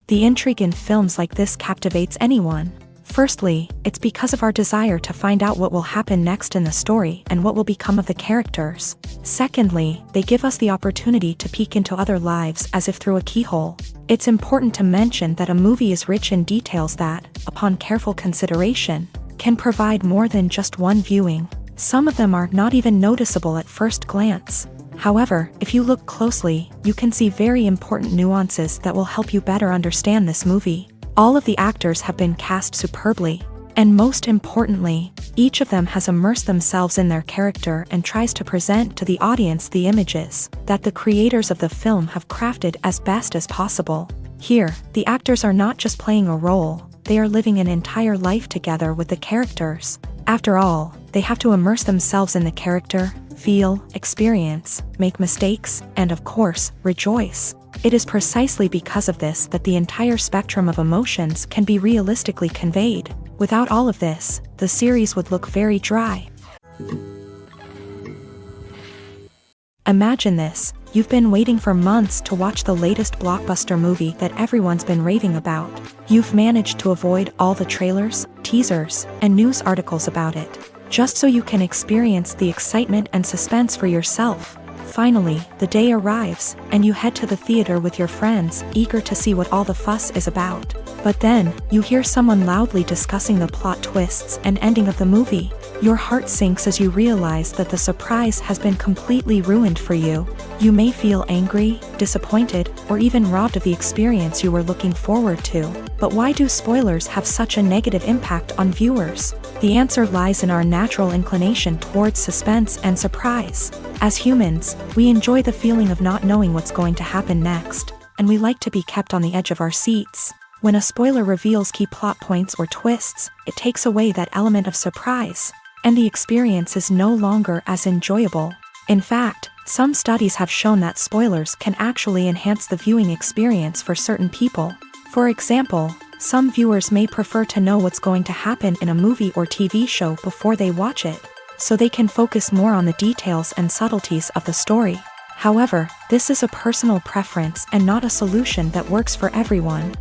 The intrigue in films like this captivates anyone. Firstly, it's because of our desire to find out what will happen next in the story and what will become of the characters. Secondly, they give us the opportunity to peek into other lives as if through a keyhole. It's important to mention that a movie is rich in details that, upon careful consideration, can provide more than just one viewing. Some of them are not even noticeable at first glance. However, if you look closely, you can see very important nuances that will help you better understand this movie. All of the actors have been cast superbly. And most importantly, each of them has immersed themselves in their character and tries to present to the audience the images that the creators of the film have crafted as best as possible. Here, the actors are not just playing a role, they are living an entire life together with the characters. After all, they have to immerse themselves in the character, feel, experience, make mistakes, and of course, rejoice. It is precisely because of this that the entire spectrum of emotions can be realistically conveyed. Without all of this, the series would look very dry. Imagine this, you've been waiting for months to watch the latest blockbuster movie that everyone's been raving about. You've managed to avoid all the trailers, teasers, and news articles about it, just so you can experience the excitement and suspense for yourself. Finally, the day arrives, and you head to the theater with your friends, eager to see what all the fuss is about. But then, you hear someone loudly discussing the plot twists and ending of the movie. Your heart sinks as you realize that the surprise has been completely ruined for you. You may feel angry, disappointed, or even robbed of the experience you were looking forward to. But why do spoilers have such a negative impact on viewers? The answer lies in our natural inclination towards suspense and surprise. As humans, we enjoy the feeling of not knowing what's going to happen next, and we like to be kept on the edge of our seats. When a spoiler reveals key plot points or twists, it takes away that element of surprise, and the experience is no longer as enjoyable. In fact, some studies have shown that spoilers can actually enhance the viewing experience for certain people. For example, some viewers may prefer to know what's going to happen in a movie or TV show before they watch it, so they can focus more on the details and subtleties of the story. However, this is a personal preference and not a solution that works for everyone.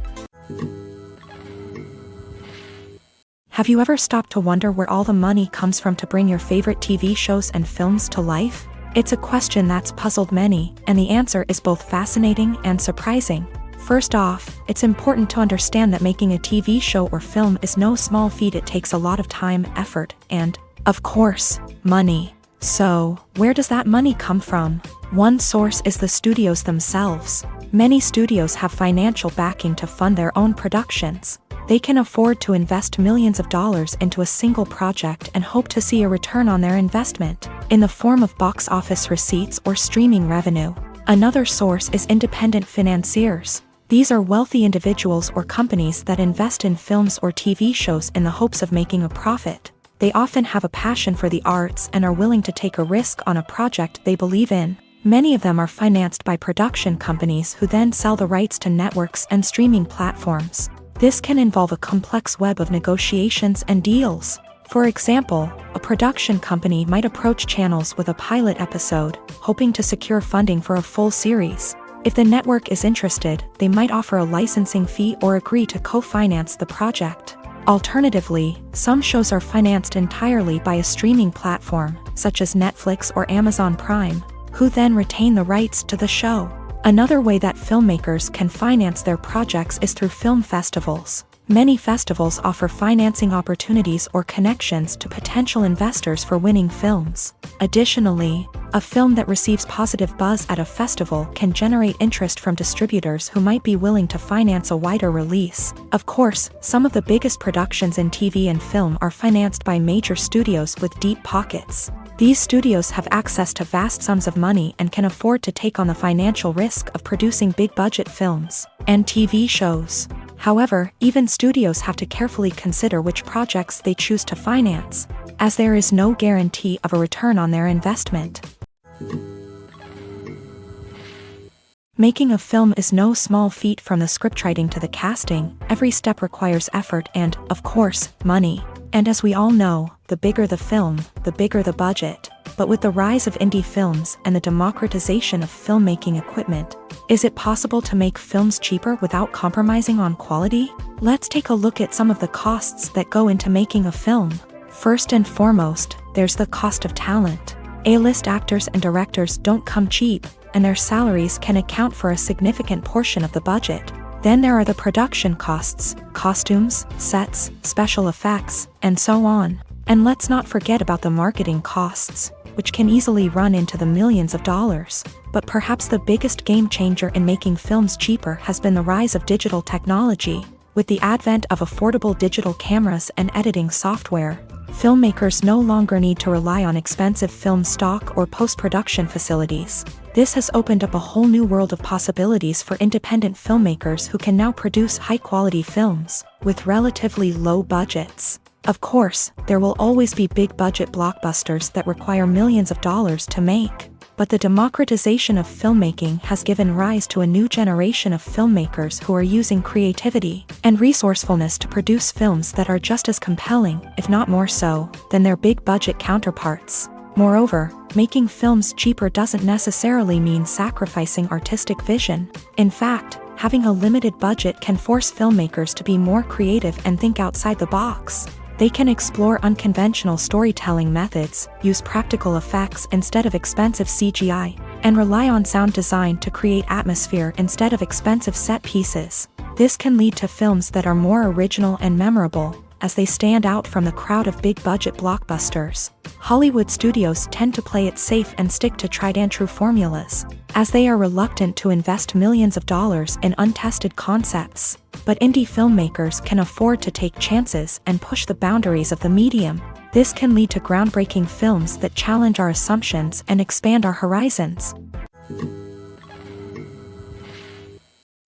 Have you ever stopped to wonder where all the money comes from to bring your favorite TV shows and films to life? It's a question that's puzzled many, and the answer is both fascinating and surprising. First off, it's important to understand that making a TV show or film is no small feat. It takes a lot of time, effort, and, of course, money. So, where does that money come from? One source is the studios themselves. Many studios have financial backing to fund their own productions. They can afford to invest millions of dollars into a single project and hope to see a return on their investment, in the form of box office receipts or streaming revenue. Another source is independent financiers. These are wealthy individuals or companies that invest in films or TV shows in the hopes of making a profit. They often have a passion for the arts and are willing to take a risk on a project they believe in. Many of them are financed by production companies who then sell the rights to networks and streaming platforms. This can involve a complex web of negotiations and deals. For example, a production company might approach channels with a pilot episode, hoping to secure funding for a full series. If the network is interested, they might offer a licensing fee or agree to co-finance the project. Alternatively, some shows are financed entirely by a streaming platform, such as Netflix or Amazon Prime, who then retain the rights to the show. Another way that filmmakers can finance their projects is through film festivals. Many festivals offer financing opportunities or connections to potential investors for winning films. Additionally, a film that receives positive buzz at a festival can generate interest from distributors who might be willing to finance a wider release. Of course, some of the biggest productions in TV and film are financed by major studios with deep pockets. These studios have access to vast sums of money and can afford to take on the financial risk of producing big-budget films and TV shows. However, even studios have to carefully consider which projects they choose to finance, as there is no guarantee of a return on their investment. Making a film is no small feat. From the scriptwriting to the casting, every step requires effort and, of course, money. And as we all know, the bigger the film, the bigger the budget. But with the rise of indie films and the democratization of filmmaking equipment, is it possible to make films cheaper without compromising on quality? Let's take a look at some of the costs that go into making a film. First and foremost, there's the cost of talent. A-list actors and directors don't come cheap, and their salaries can account for a significant portion of the budget. Then there are the production costs, costumes, sets, special effects, and so on. And let's not forget about the marketing costs, which can easily run into the millions of dollars. But perhaps the biggest game changer in making films cheaper has been the rise of digital technology. With the advent of affordable digital cameras and editing software, filmmakers no longer need to rely on expensive film stock or post-production facilities. This has opened up a whole new world of possibilities for independent filmmakers who can now produce high-quality films with relatively low budgets. Of course, there will always be big-budget blockbusters that require millions of dollars to make. But the democratization of filmmaking has given rise to a new generation of filmmakers who are using creativity and resourcefulness to produce films that are just as compelling, if not more so, than their big-budget counterparts. Moreover, making films cheaper doesn't necessarily mean sacrificing artistic vision. In fact, having a limited budget can force filmmakers to be more creative and think outside the box. They can explore unconventional storytelling methods, use practical effects instead of expensive CGI, and rely on sound design to create atmosphere instead of expensive set pieces. This can lead to films that are more original and memorable, as they stand out from the crowd of big-budget blockbusters. Hollywood studios tend to play it safe and stick to tried-and-true formulas, as they are reluctant to invest millions of dollars in untested concepts. But indie filmmakers can afford to take chances and push the boundaries of the medium. This can lead to groundbreaking films that challenge our assumptions and expand our horizons.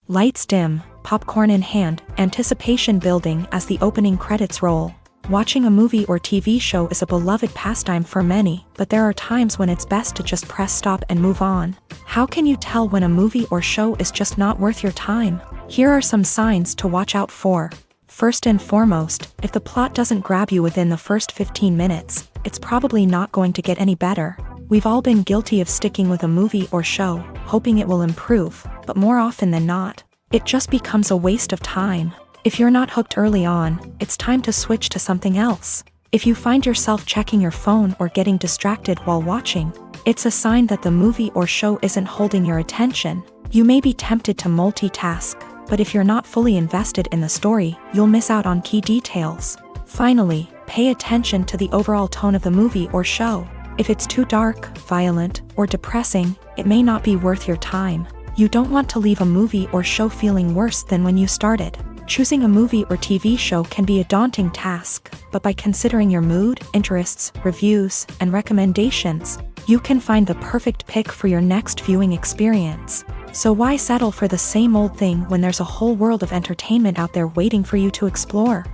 Lights dim, popcorn in hand, anticipation building as the opening credits roll. Watching a movie or TV show is a beloved pastime for many, but there are times when it's best to just press stop and move on. How can you tell when a movie or show is just not worth your time? Here are some signs to watch out for. First and foremost, if the plot doesn't grab you within the first 15 minutes, it's probably not going to get any better. We've all been guilty of sticking with a movie or show, hoping it will improve, but more often than not, it just becomes a waste of time. If you're not hooked early on, it's time to switch to something else. If you find yourself checking your phone or getting distracted while watching, it's a sign that the movie or show isn't holding your attention. You may be tempted to multitask, but if you're not fully invested in the story, you'll miss out on key details. Finally, pay attention to the overall tone of the movie or show. If it's too dark, violent, or depressing, it may not be worth your time. You don't want to leave a movie or show feeling worse than when you started. Choosing a movie or TV show can be a daunting task, but by considering your mood, interests, reviews, and recommendations, you can find the perfect pick for your next viewing experience. So why settle for the same old thing when there's a whole world of entertainment out there waiting for you to explore?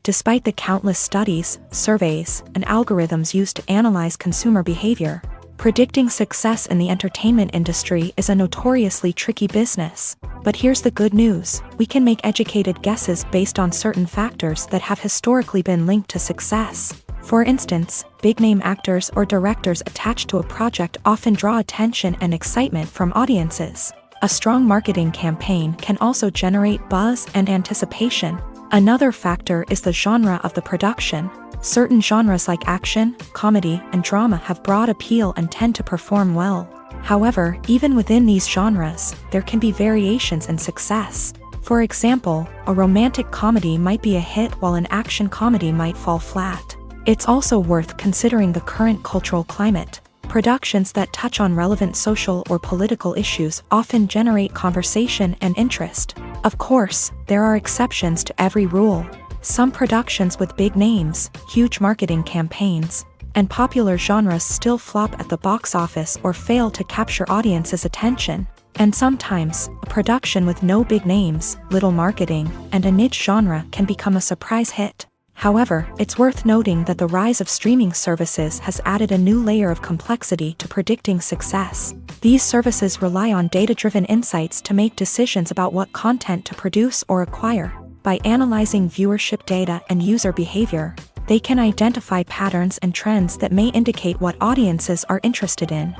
Despite the countless studies, surveys, and algorithms used to analyze consumer behavior, predicting success in the entertainment industry is a notoriously tricky business. But here's the good news: we can make educated guesses based on certain factors that have historically been linked to success. For instance, big-name actors or directors attached to a project often draw attention and excitement from audiences. A strong marketing campaign can also generate buzz and anticipation. Another factor is the genre of the production. Certain genres like action, comedy, and drama have broad appeal and tend to perform well. However, even within these genres, there can be variations in success. For example, a romantic comedy might be a hit while an action comedy might fall flat. It's also worth considering the current cultural climate. Productions that touch on relevant social or political issues often generate conversation and interest. Of course, there are exceptions to every rule. Some productions with big names, huge marketing campaigns, and popular genres still flop at the box office or fail to capture audiences' attention. And sometimes, a production with no big names, little marketing, and a niche genre can become a surprise hit. However, it's worth noting that the rise of streaming services has added a new layer of complexity to predicting success. These services rely on data-driven insights to make decisions about what content to produce or acquire. By analyzing viewership data and user behavior, They can identify patterns and trends that may indicate what audiences are interested in.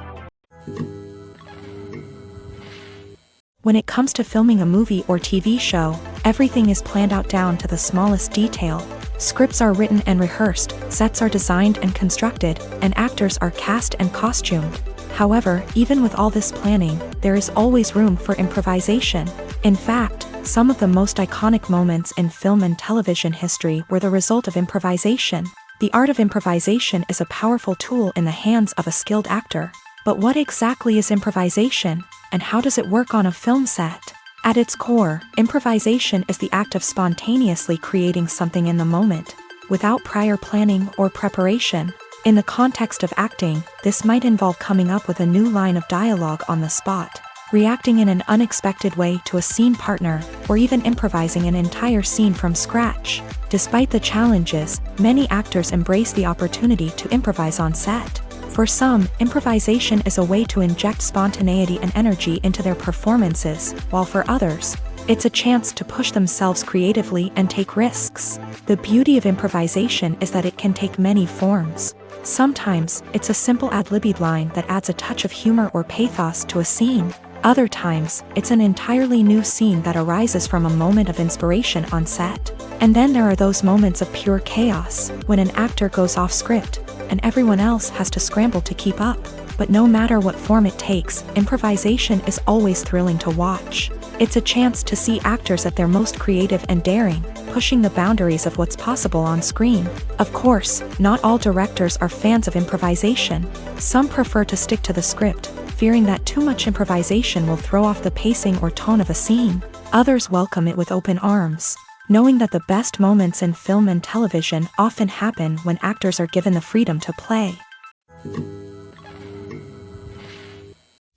When it comes to filming a movie or TV show, everything is planned out down to the smallest detail. Scripts are written and rehearsed, sets are designed and constructed, and actors are cast and costumed. However, even with all this planning, there is always room for improvisation. In fact, some of the most iconic moments in film and television history were the result of improvisation. The art of improvisation is a powerful tool in the hands of a skilled actor. But what exactly is improvisation, and how does it work on a film set? At its core, improvisation is the act of spontaneously creating something in the moment, without prior planning or preparation. In the context of acting, this might involve coming up with a new line of dialogue on the spot, reacting in an unexpected way to a scene partner, or even improvising an entire scene from scratch. Despite the challenges, many actors embrace the opportunity to improvise on set. For some, improvisation is a way to inject spontaneity and energy into their performances, while for others, it's a chance to push themselves creatively and take risks. The beauty of improvisation is that it can take many forms. Sometimes, it's a simple ad-libbed line that adds a touch of humor or pathos to a scene. Other times, it's an entirely new scene that arises from a moment of inspiration on set. And then there are those moments of pure chaos, when an actor goes off script, and everyone else has to scramble to keep up. But no matter what form it takes, improvisation is always thrilling to watch. It's a chance to see actors at their most creative and daring, pushing the boundaries of what's possible on screen. Of course, not all directors are fans of improvisation. Some prefer to stick to the script, fearing that too much improvisation will throw off the pacing or tone of a scene. Others welcome it with open arms, knowing that the best moments in film and television often happen when actors are given the freedom to play.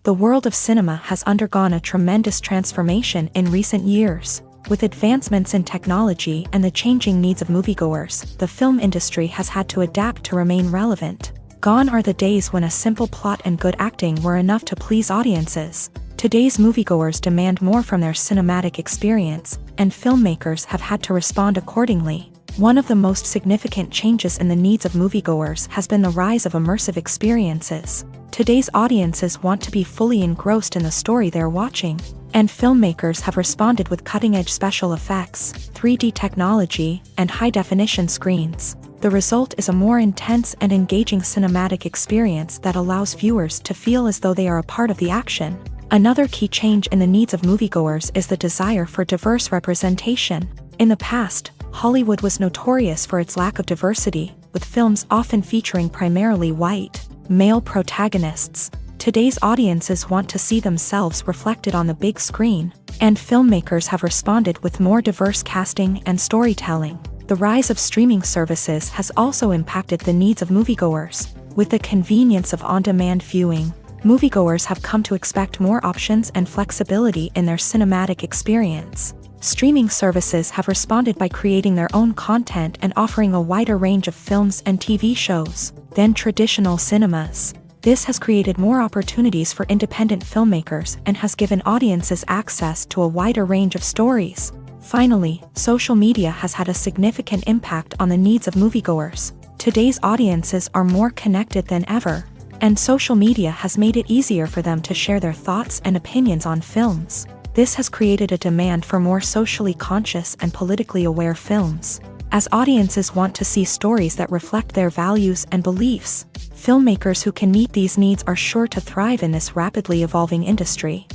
The world of cinema has undergone a tremendous transformation in recent years. With advancements in technology and the changing needs of moviegoers, the film industry has had to adapt to remain relevant. Gone are the days when a simple plot and good acting were enough to please audiences. Today's moviegoers demand more from their cinematic experience, and filmmakers have had to respond accordingly. One of the most significant changes in the needs of moviegoers has been the rise of immersive experiences. Today's audiences want to be fully engrossed in the story they're watching, and filmmakers have responded with cutting-edge special effects, 3D technology, and high-definition screens. The result is a more intense and engaging cinematic experience that allows viewers to feel as though they are a part of the action. Another key change in the needs of moviegoers is the desire for diverse representation. In the past, Hollywood was notorious for its lack of diversity, with films often featuring primarily white, male protagonists. Today's audiences want to see themselves reflected on the big screen, and filmmakers have responded with more diverse casting and storytelling. The rise of streaming services has also impacted the needs of moviegoers. With the convenience of on-demand viewing, moviegoers have come to expect more options and flexibility in their cinematic experience. Streaming services have responded by creating their own content and offering a wider range of films and TV shows than traditional cinemas. This has created more opportunities for independent filmmakers and has given audiences access to a wider range of stories. Finally, social media has had a significant impact on the needs of moviegoers. Today's audiences are more connected than ever, and social media has made it easier for them to share their thoughts and opinions on films. This has created a demand for more socially conscious and politically aware films. As audiences want to see stories that reflect their values and beliefs, filmmakers who can meet these needs are sure to thrive in this rapidly evolving industry.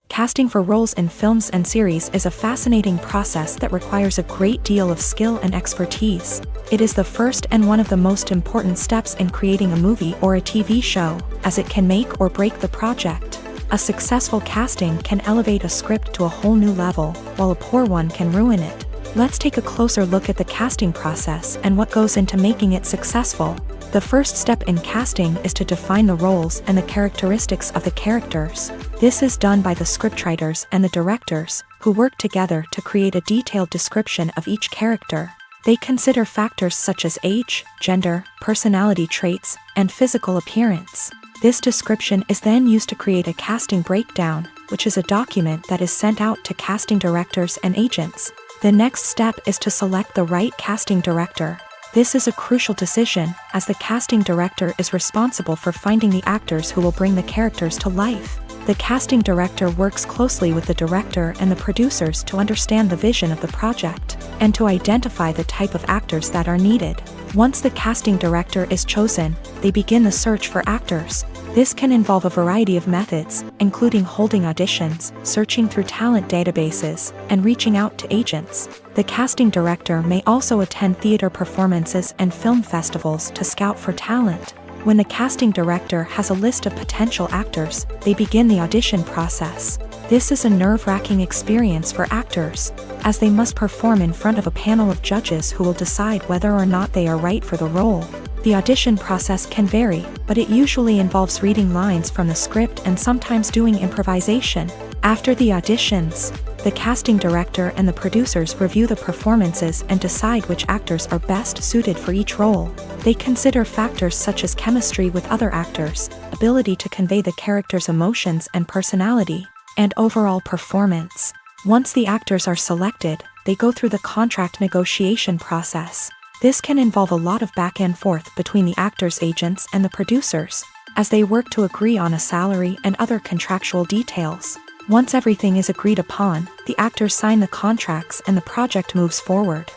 Casting for roles in films and series is a fascinating process that requires a great deal of skill and expertise. It is the first and one of the most important steps in creating a movie or a TV show, as it can make or break the project. A successful casting can elevate a script to a whole new level, while a poor one can ruin it. Let's take a closer look at the casting process and what goes into making it successful. The first step in casting is to define the roles and the characteristics of the characters. This is done by the scriptwriters and the directors, who work together to create a detailed description of each character. They consider factors such as age, gender, personality traits, and physical appearance. This description is then used to create a casting breakdown, which is a document that is sent out to casting directors and agents. The next step is to select the right casting director. This is a crucial decision, as the casting director is responsible for finding the actors who will bring the characters to life. The casting director works closely with the director and the producers to understand the vision of the project, and to identify the type of actors that are needed. Once the casting director is chosen, they begin the search for actors. This can involve a variety of methods, including holding auditions, searching through talent databases, and reaching out to agents. The casting director may also attend theater performances and film festivals to scout for talent. When the casting director has a list of potential actors, they begin the audition process. This is a nerve-wracking experience for actors, as they must perform in front of a panel of judges who will decide whether or not they are right for the role. The audition process can vary, but it usually involves reading lines from the script and sometimes doing improvisation. After the auditions, the casting director and the producers review the performances and decide which actors are best suited for each role. They consider factors such as chemistry with other actors, ability to convey the character's emotions and personality, and overall performance. Once the actors are selected, they go through the contract negotiation process. This can involve a lot of back and forth between the actors' agents and the producers, as they work to agree on a salary and other contractual details. Once everything is agreed upon, the actors sign the contracts and the project moves forward.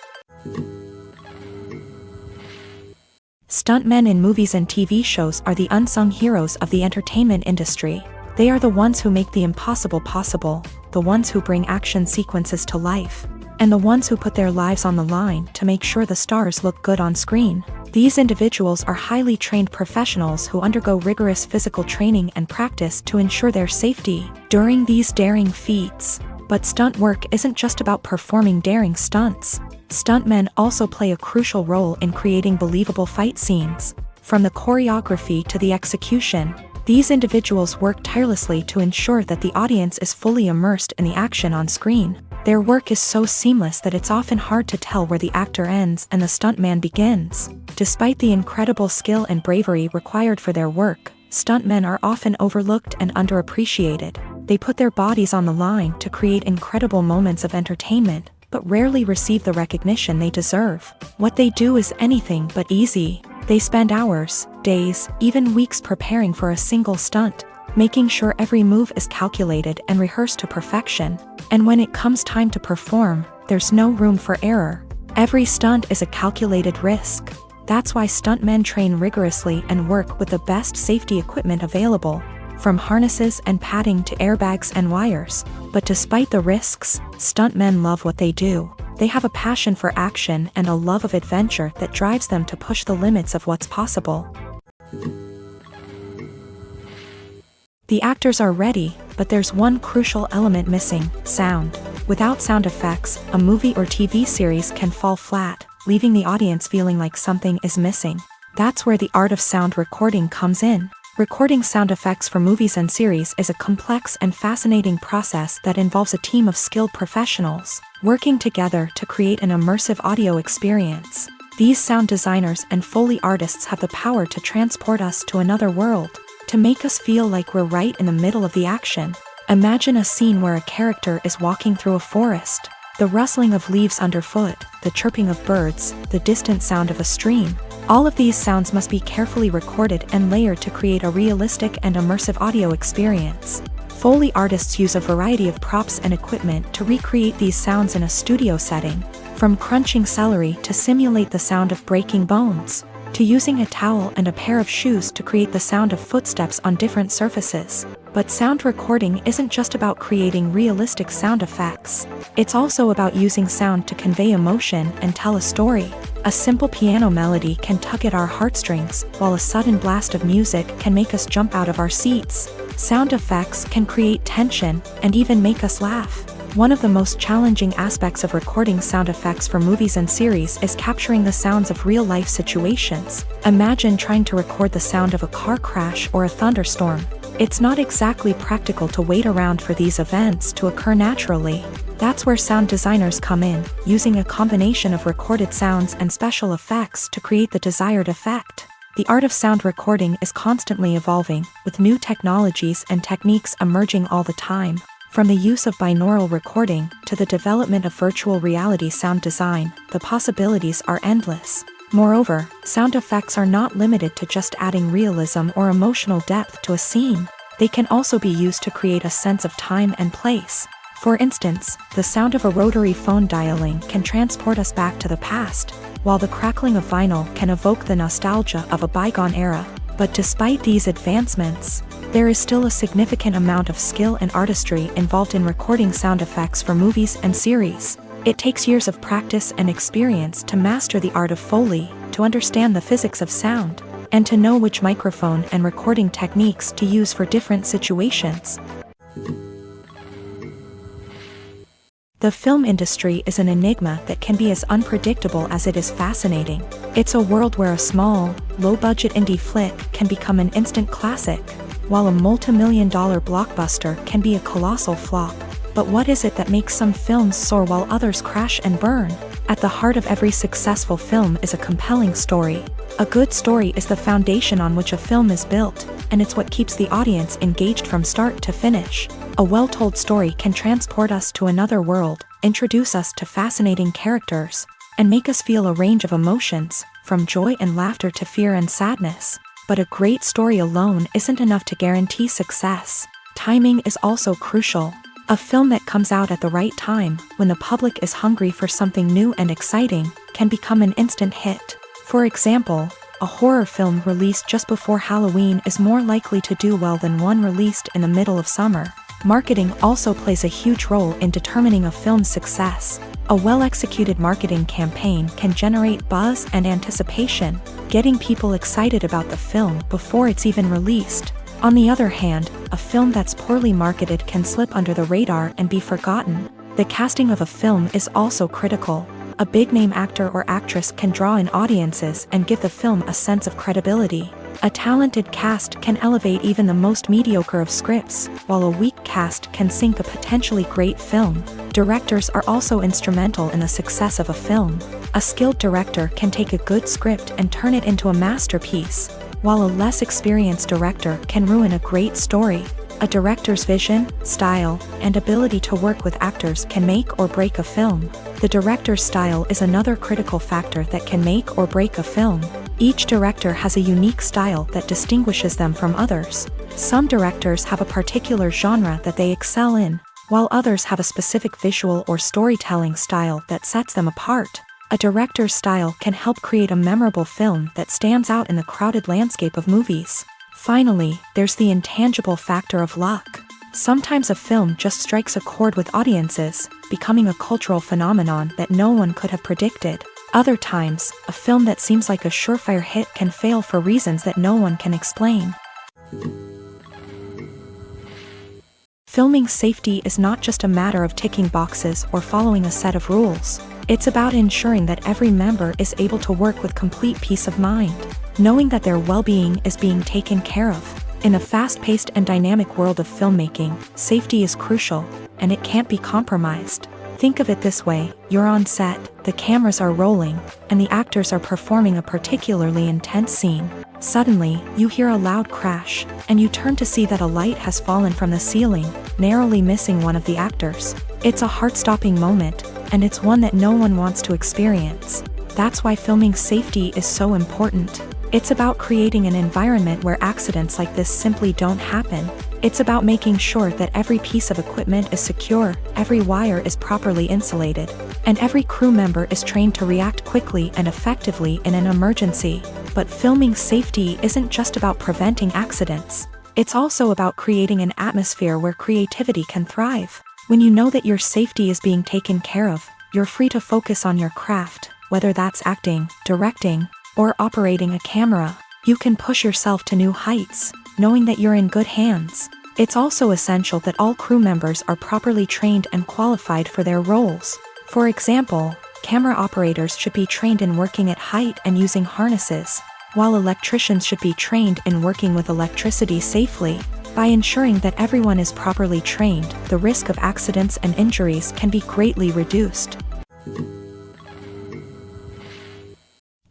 Stuntmen in movies and TV shows are the unsung heroes of the entertainment industry. They are the ones who make the impossible possible, the ones who bring action sequences to life, and the ones who put their lives on the line to make sure the stars look good on screen. These individuals are highly trained professionals who undergo rigorous physical training and practice to ensure their safety during these daring feats. But stunt work isn't just about performing daring stunts. Stuntmen also play a crucial role in creating believable fight scenes. From the choreography to the execution, these individuals work tirelessly to ensure that the audience is fully immersed in the action on screen. Their work is so seamless that it's often hard to tell where the actor ends and the stuntman begins. Despite the incredible skill and bravery required for their work, stuntmen are often overlooked and underappreciated. They put their bodies on the line to create incredible moments of entertainment, but rarely receive the recognition they deserve. What they do is anything but easy. They spend hours, days, even weeks preparing for a single stunt, making sure every move is calculated and rehearsed to perfection. And when it comes time to perform, there's no room for error. Every stunt is a calculated risk. That's why stuntmen train rigorously and work with the best safety equipment available, from harnesses and padding to airbags and wires. But despite the risks, stuntmen love what they do. They have a passion for action and a love of adventure that drives them to push the limits of what's possible. The actors are ready, but there's one crucial element missing: sound. Without sound effects, a movie or TV series can fall flat, leaving the audience feeling like something is missing. That's where the art of sound recording comes in. Recording sound effects for movies and series is a complex and fascinating process that involves a team of skilled professionals working together to create an immersive audio experience. These sound designers and Foley artists have the power to transport us to another world, to make us feel like we're right in the middle of the action. Imagine a scene where a character is walking through a forest. The rustling of leaves underfoot, the chirping of birds, the distant sound of a stream. All of these sounds must be carefully recorded and layered to create a realistic and immersive audio experience. Foley artists use a variety of props and equipment to recreate these sounds in a studio setting, from crunching celery to simulate the sound of breaking bones, to using a towel and a pair of shoes to create the sound of footsteps on different surfaces. But sound recording isn't just about creating realistic sound effects. It's also about using sound to convey emotion and tell a story. A simple piano melody can tug at our heartstrings, while a sudden blast of music can make us jump out of our seats. Sound effects can create tension and even make us laugh. One of the most challenging aspects of recording sound effects for movies and series is capturing the sounds of real-life situations. Imagine trying to record the sound of a car crash or a thunderstorm. It's not exactly practical to wait around for these events to occur naturally. That's where sound designers come in, using a combination of recorded sounds and special effects to create the desired effect. The art of sound recording is constantly evolving, with new technologies and techniques emerging all the time. From the use of binaural recording to the development of virtual reality sound design, the possibilities are endless. Moreover, sound effects are not limited to just adding realism or emotional depth to a scene. They can also be used to create a sense of time and place. For instance, the sound of a rotary phone dialing can transport us back to the past, while the crackling of vinyl can evoke the nostalgia of a bygone era. But despite these advancements, there is still a significant amount of skill and artistry involved in recording sound effects for movies and series. It takes years of practice and experience to master the art of Foley, to understand the physics of sound, and to know which microphone and recording techniques to use for different situations. The film industry is an enigma that can be as unpredictable as it is fascinating. It's a world where a small, low-budget indie flick can become an instant classic, while a multi-million-dollar blockbuster can be a colossal flop. But what is it that makes some films soar while others crash and burn? At the heart of every successful film is a compelling story. A good story is the foundation on which a film is built, and it's what keeps the audience engaged from start to finish. A well-told story can transport us to another world, introduce us to fascinating characters, and make us feel a range of emotions, from joy and laughter to fear and sadness. But a great story alone isn't enough to guarantee success. Timing is also crucial. A film that comes out at the right time, when the public is hungry for something new and exciting, can become an instant hit. For example, a horror film released just before Halloween is more likely to do well than one released in the middle of summer. Marketing also plays a huge role in determining a film's success. A well-executed marketing campaign can generate buzz and anticipation, getting people excited about the film before it's even released. On the other hand, a film that's poorly marketed can slip under the radar and be forgotten. The casting of a film is also critical. A big-name actor or actress can draw in audiences and give the film a sense of credibility. A talented cast can elevate even the most mediocre of scripts, while a weak cast can sink a potentially great film. Directors are also instrumental in the success of a film. A skilled director can take a good script and turn it into a masterpiece, while a less experienced director can ruin a great story. A director's vision, style, and ability to work with actors can make or break a film. The director's style is another critical factor that can make or break a film. Each director has a unique style that distinguishes them from others. Some directors have a particular genre that they excel in, while others have a specific visual or storytelling style that sets them apart. A director's style can help create a memorable film that stands out in the crowded landscape of movies. Finally, there's the intangible factor of luck. Sometimes a film just strikes a chord with audiences, becoming a cultural phenomenon that no one could have predicted. Other times, a film that seems like a surefire hit can fail for reasons that no one can explain. Filming safety is not just a matter of ticking boxes or following a set of rules. It's about ensuring that every member is able to work with complete peace of mind, knowing that their well-being is being taken care of. In the fast-paced and dynamic world of filmmaking, safety is crucial, and it can't be compromised. Think of it this way: you're on set, the cameras are rolling, and the actors are performing a particularly intense scene. Suddenly, you hear a loud crash, and you turn to see that a light has fallen from the ceiling, narrowly missing one of the actors. It's a heart-stopping moment, and it's one that no one wants to experience. That's why filming safety is so important. It's about creating an environment where accidents like this simply don't happen. It's about making sure that every piece of equipment is secure, every wire is properly insulated, and every crew member is trained to react quickly and effectively in an emergency. But filming safety isn't just about preventing accidents. It's also about creating an atmosphere where creativity can thrive. When you know that your safety is being taken care of, you're free to focus on your craft, whether that's acting, directing, or operating a camera. You can push yourself to new heights, knowing that you're in good hands. It's also essential that all crew members are properly trained and qualified for their roles. For example, camera operators should be trained in working at height and using harnesses, while electricians should be trained in working with electricity safely. By ensuring that everyone is properly trained, the risk of accidents and injuries can be greatly reduced.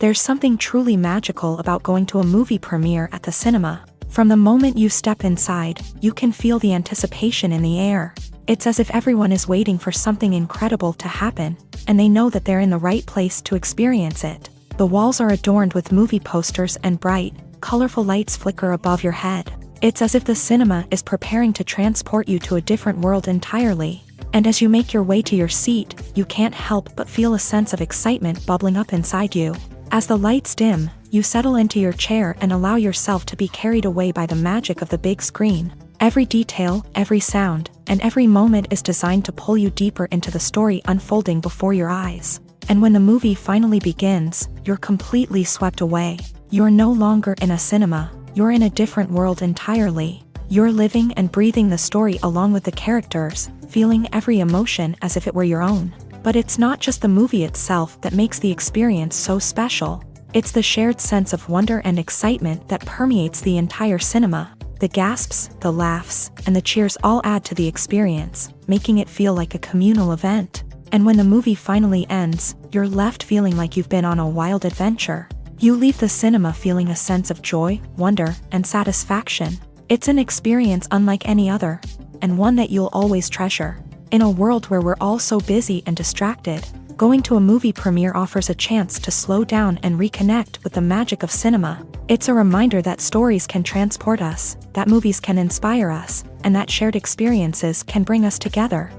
There's something truly magical about going to a movie premiere at the cinema. From the moment you step inside, you can feel the anticipation in the air. It's as if everyone is waiting for something incredible to happen, and they know that they're in the right place to experience it. The walls are adorned with movie posters and bright, colorful lights flicker above your head. It's as if the cinema is preparing to transport you to a different world entirely. And as you make your way to your seat, you can't help but feel a sense of excitement bubbling up inside you. As the lights dim, you settle into your chair and allow yourself to be carried away by the magic of the big screen. Every detail, every sound, and every moment is designed to pull you deeper into the story unfolding before your eyes. And when the movie finally begins, you're completely swept away. You're no longer in a cinema, you're in a different world entirely. You're living and breathing the story along with the characters, feeling every emotion as if it were your own. But it's not just the movie itself that makes the experience so special. It's the shared sense of wonder and excitement that permeates the entire cinema. The gasps, the laughs, and the cheers all add to the experience, making it feel like a communal event. And when the movie finally ends, you're left feeling like you've been on a wild adventure. You leave the cinema feeling a sense of joy, wonder, and satisfaction. It's an experience unlike any other, and one that you'll always treasure. In a world where we're all so busy and distracted, going to a movie premiere offers a chance to slow down and reconnect with the magic of cinema. It's a reminder that stories can transport us, that movies can inspire us, and that shared experiences can bring us together.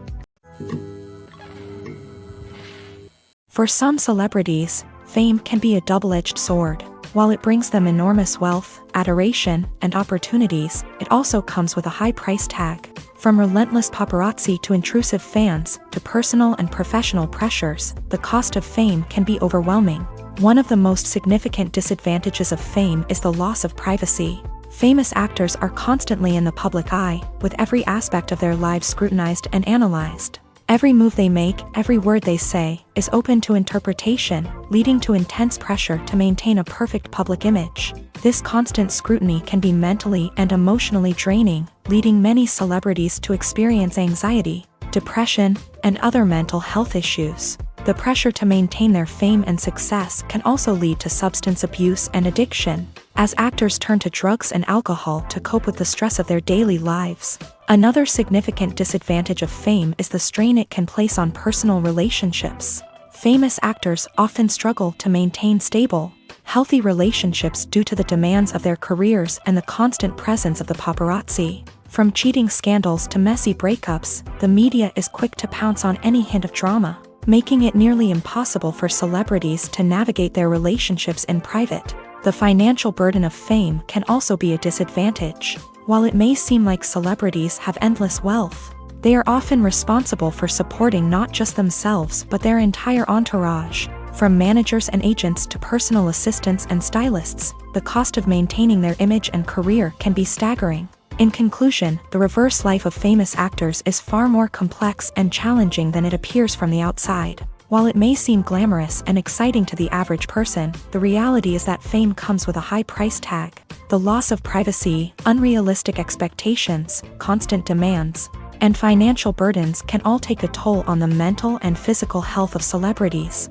For some celebrities, fame can be a double-edged sword. While it brings them enormous wealth, adoration, and opportunities, it also comes with a high price tag. From relentless paparazzi to intrusive fans, to personal and professional pressures, the cost of fame can be overwhelming. One of the most significant disadvantages of fame is the loss of privacy. Famous actors are constantly in the public eye, with every aspect of their lives scrutinized and analyzed. Every move they make, every word they say, is open to interpretation, leading to intense pressure to maintain a perfect public image. This constant scrutiny can be mentally and emotionally draining, leading many celebrities to experience anxiety, depression, and other mental health issues. The pressure to maintain their fame and success can also lead to substance abuse and addiction, as actors turn to drugs and alcohol to cope with the stress of their daily lives. Another significant disadvantage of fame is the strain it can place on personal relationships. Famous actors often struggle to maintain stable, healthy relationships due to the demands of their careers and the constant presence of the paparazzi. From cheating scandals to messy breakups, the media is quick to pounce on any hint of drama, making it nearly impossible for celebrities to navigate their relationships in private. The financial burden of fame can also be a disadvantage. While it may seem like celebrities have endless wealth, they are often responsible for supporting not just themselves but their entire entourage. From managers and agents to personal assistants and stylists, the cost of maintaining their image and career can be staggering. In conclusion, the reverse life of famous actors is far more complex and challenging than it appears from the outside. While it may seem glamorous and exciting to the average person, the reality is that fame comes with a high price tag. The loss of privacy, unrealistic expectations, constant demands, and financial burdens can all take a toll on the mental and physical health of celebrities.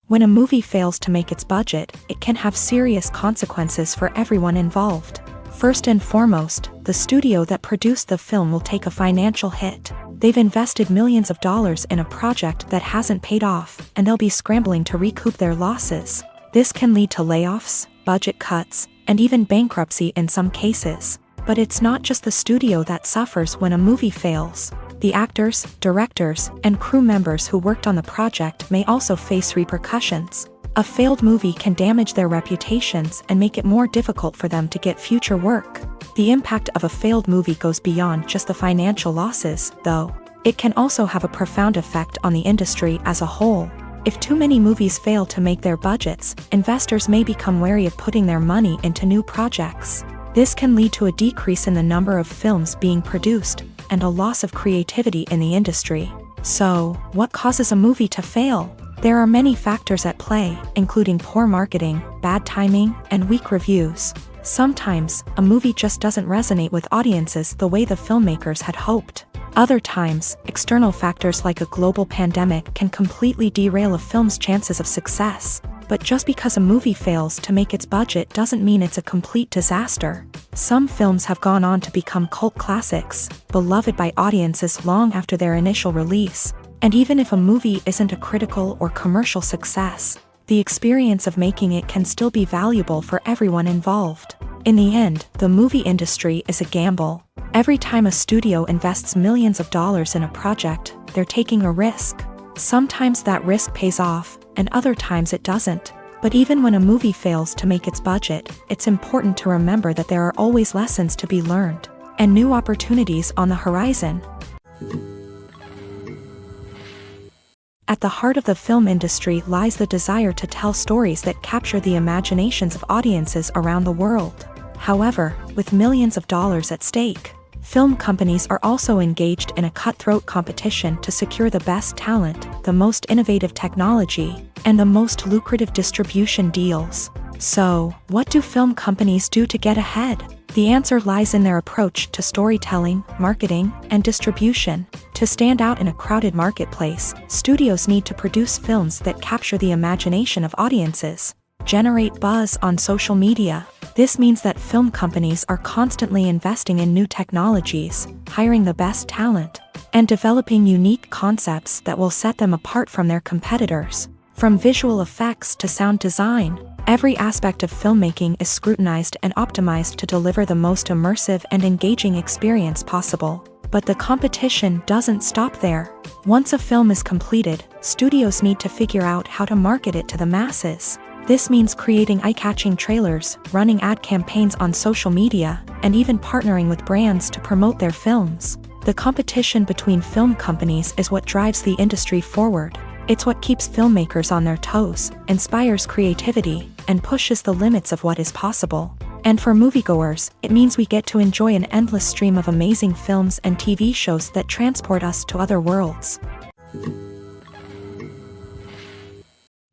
When a movie fails to make its budget, it can have serious consequences for everyone involved. First and foremost, the studio that produced the film will take a financial hit. They've invested millions of dollars in a project that hasn't paid off, and they'll be scrambling to recoup their losses. This can lead to layoffs, budget cuts, and even bankruptcy in some cases. But it's not just the studio that suffers when a movie fails. The actors, directors, and crew members who worked on the project may also face repercussions. A failed movie can damage their reputations and make it more difficult for them to get future work. The impact of a failed movie goes beyond just the financial losses, though. It can also have a profound effect on the industry as a whole. If too many movies fail to make their budgets, investors may become wary of putting their money into new projects. This can lead to a decrease in the number of films being produced, and a loss of creativity in the industry. So, what causes a movie to fail? There are many factors at play, including poor marketing, bad timing, and weak reviews. Sometimes, a movie just doesn't resonate with audiences the way the filmmakers had hoped. Other times, external factors like a global pandemic can completely derail a film's chances of success. But just because a movie fails to make its budget doesn't mean it's a complete disaster. Some films have gone on to become cult classics, beloved by audiences long after their initial release. And even if a movie isn't a critical or commercial success, the experience of making it can still be valuable for everyone involved. In the end, the movie industry is a gamble. Every time a studio invests millions of dollars in a project, they're taking a risk. Sometimes that risk pays off, and other times it doesn't. But even when a movie fails to make its budget, it's important to remember that there are always lessons to be learned, and new opportunities on the horizon. At the heart of the film industry lies the desire to tell stories that capture the imaginations of audiences around the world. However, with millions of dollars at stake, film companies are also engaged in a cutthroat competition to secure the best talent, the most innovative technology, and the most lucrative distribution deals. So, what do film companies do to get ahead? The answer lies in their approach to storytelling, marketing, and distribution. To stand out in a crowded marketplace, studios need to produce films that capture the imagination of audiences, generate buzz on social media. This means that film companies are constantly investing in new technologies, hiring the best talent, and developing unique concepts that will set them apart from their competitors. From visual effects to sound design, every aspect of filmmaking is scrutinized and optimized to deliver the most immersive and engaging experience possible. But the competition doesn't stop there. Once a film is completed, studios need to figure out how to market it to the masses. This means creating eye-catching trailers, running ad campaigns on social media, and even partnering with brands to promote their films. The competition between film companies is what drives the industry forward. It's what keeps filmmakers on their toes, inspires creativity, and pushes the limits of what is possible. And for moviegoers, it means we get to enjoy an endless stream of amazing films and TV shows that transport us to other worlds.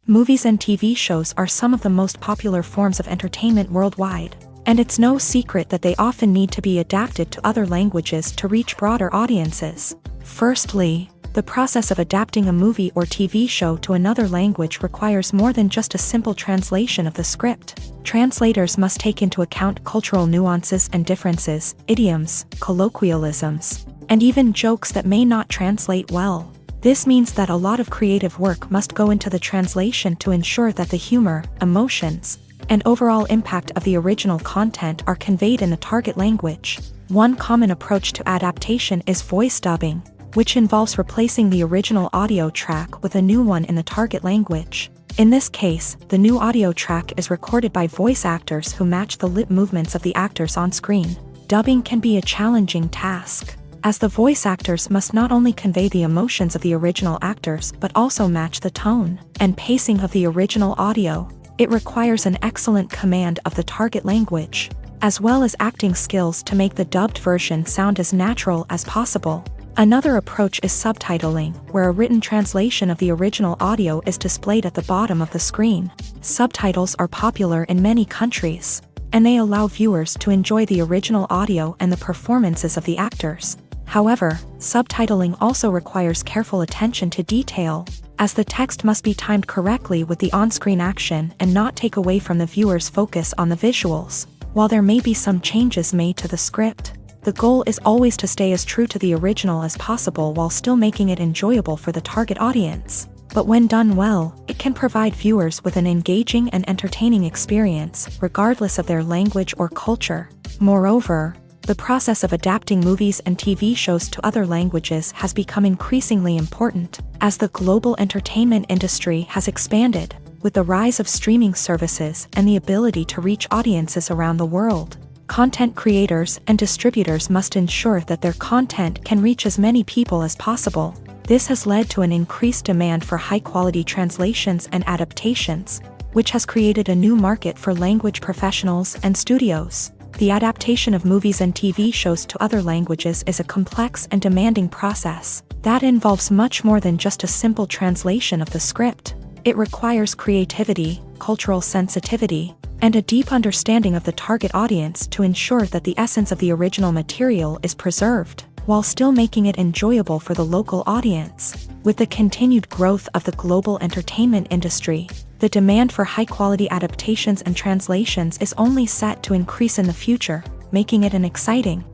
Movies and TV shows are some of the most popular forms of entertainment worldwide, and it's no secret that they often need to be adapted to other languages to reach broader audiences. Firstly, the process of adapting a movie or TV show to another language requires more than just a simple translation of the script. Translators must take into account cultural nuances and differences, idioms, colloquialisms, and even jokes that may not translate well. This means that a lot of creative work must go into the translation to ensure that the humor, emotions, and overall impact of the original content are conveyed in the target language. One common approach to adaptation is voice dubbing, which involves replacing the original audio track with a new one in the target language. In this case, the new audio track is recorded by voice actors who match the lip movements of the actors on screen. Dubbing can be a challenging task, as the voice actors must not only convey the emotions of the original actors but also match the tone and pacing of the original audio. It requires an excellent command of the target language, as well as acting skills to make the dubbed version sound as natural as possible. Another approach is subtitling, where a written translation of the original audio is displayed at the bottom of the screen. Subtitles are popular in many countries, and they allow viewers to enjoy the original audio and the performances of the actors. However, subtitling also requires careful attention to detail, as the text must be timed correctly with the on-screen action and not take away from the viewer's focus on the visuals. While there may be some changes made to the script, the goal is always to stay as true to the original as possible while still making it enjoyable for the target audience. But when done well, it can provide viewers with an engaging and entertaining experience, regardless of their language or culture. Moreover, the process of adapting movies and TV shows to other languages has become increasingly important, as the global entertainment industry has expanded, with the rise of streaming services and the ability to reach audiences around the world. Content creators and distributors must ensure that their content can reach as many people as possible. This has led to an increased demand for high-quality translations and adaptations, which has created a new market for language professionals and studios. The adaptation of movies and TV shows to other languages is a complex and demanding process that involves much more than just a simple translation of the script. It requires creativity, cultural sensitivity, and a deep understanding of the target audience to ensure that the essence of the original material is preserved, while still making it enjoyable for the local audience. With the continued growth of the global entertainment industry, The demand for high-quality adaptations and translations is only set to increase in the future, making it an exciting.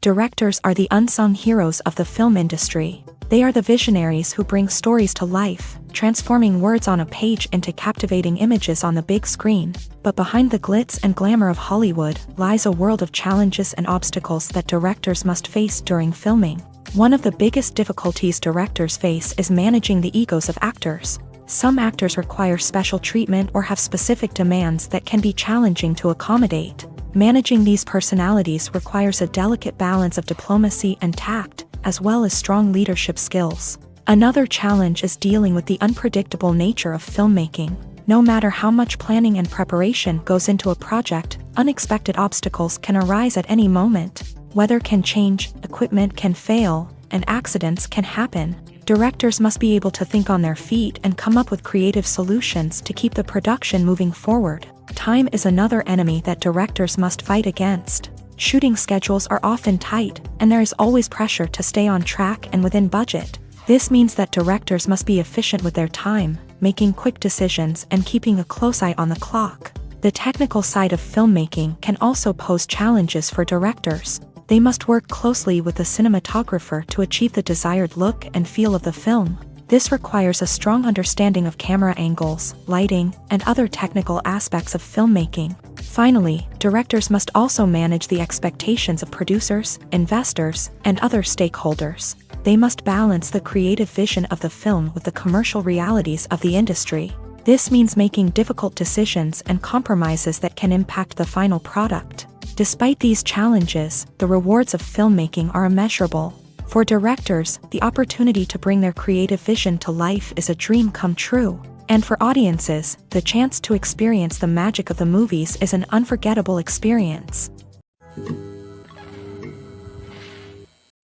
Directors are the unsung heroes of the film industry. They are the visionaries who bring stories to life, transforming words on a page into captivating images on the big screen. But behind the glitz and glamour of Hollywood lies a world of challenges and obstacles that directors must face during filming. One of the biggest difficulties directors face is managing the egos of actors. Some actors require special treatment or have specific demands that can be challenging to accommodate. Managing these personalities requires a delicate balance of diplomacy and tact, as well as strong leadership skills. Another challenge is dealing with the unpredictable nature of filmmaking. No matter how much planning and preparation goes into a project, unexpected obstacles can arise at any moment. Weather can change, equipment can fail, and accidents can happen. Directors must be able to think on their feet and come up with creative solutions to keep the production moving forward. Time is another enemy that directors must fight against. Shooting schedules are often tight, and there is always pressure to stay on track and within budget. This means that directors must be efficient with their time, making quick decisions and keeping a close eye on the clock. The technical side of filmmaking can also pose challenges for directors. They must work closely with the cinematographer to achieve the desired look and feel of the film. This requires a strong understanding of camera angles, lighting, and other technical aspects of filmmaking. Finally, directors must also manage the expectations of producers, investors, and other stakeholders. They must balance the creative vision of the film with the commercial realities of the industry. This means making difficult decisions and compromises that can impact the final product. Despite these challenges, the rewards of filmmaking are immeasurable. For directors, the opportunity to bring their creative vision to life is a dream come true. And for audiences, the chance to experience the magic of the movies is an unforgettable experience.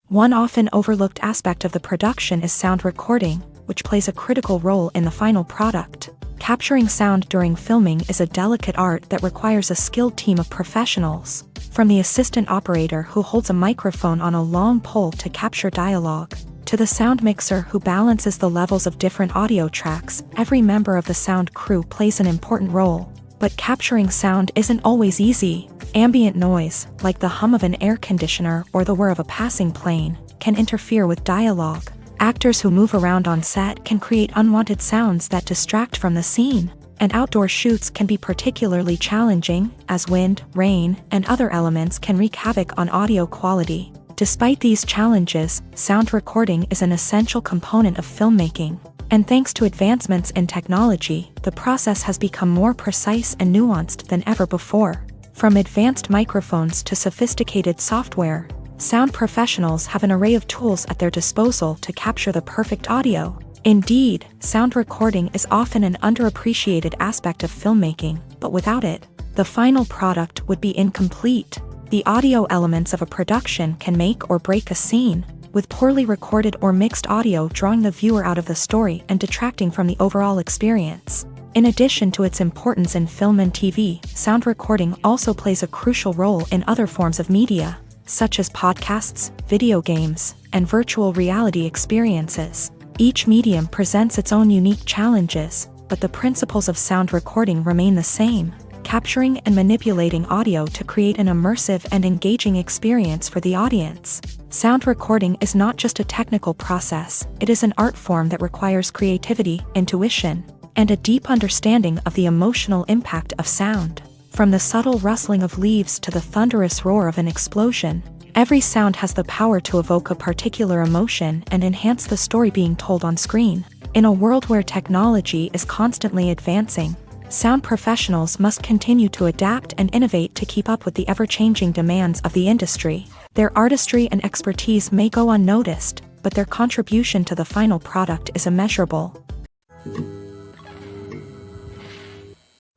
One often overlooked aspect of the production is sound recording, which plays a critical role in the final product. Capturing sound during filming is a delicate art that requires a skilled team of professionals. From the assistant operator who holds a microphone on a long pole to capture dialogue, to the sound mixer who balances the levels of different audio tracks, every member of the sound crew plays an important role. But capturing sound isn't always easy. Ambient noise, like the hum of an air conditioner or the whir of a passing plane, can interfere with dialogue. Actors who move around on set can create unwanted sounds that distract from the scene. And outdoor shoots can be particularly challenging, as wind, rain, and other elements can wreak havoc on audio quality. Despite these challenges, sound recording is an essential component of filmmaking. And thanks to advancements in technology, the process has become more precise and nuanced than ever before. From advanced microphones to sophisticated software, sound professionals have an array of tools at their disposal to capture the perfect audio. Indeed, sound recording is often an underappreciated aspect of filmmaking, but without it, the final product would be incomplete. The audio elements of a production can make or break a scene, with poorly recorded or mixed audio drawing the viewer out of the story and detracting from the overall experience. In addition to its importance in film and TV, sound recording also plays a crucial role in other forms of media, such as podcasts, video games, and virtual reality experiences. Each medium presents its own unique challenges, but the principles of sound recording remain the same, capturing and manipulating audio to create an immersive and engaging experience for the audience. Sound recording is not just a technical process, it is an art form that requires creativity, intuition, and a deep understanding of the emotional impact of sound. From the subtle rustling of leaves to the thunderous roar of an explosion, every sound has the power to evoke a particular emotion and enhance the story being told on screen. In a world where technology is constantly advancing, sound professionals must continue to adapt and innovate to keep up with the ever-changing demands of the industry. Their artistry and expertise may go unnoticed, but their contribution to the final product is immeasurable.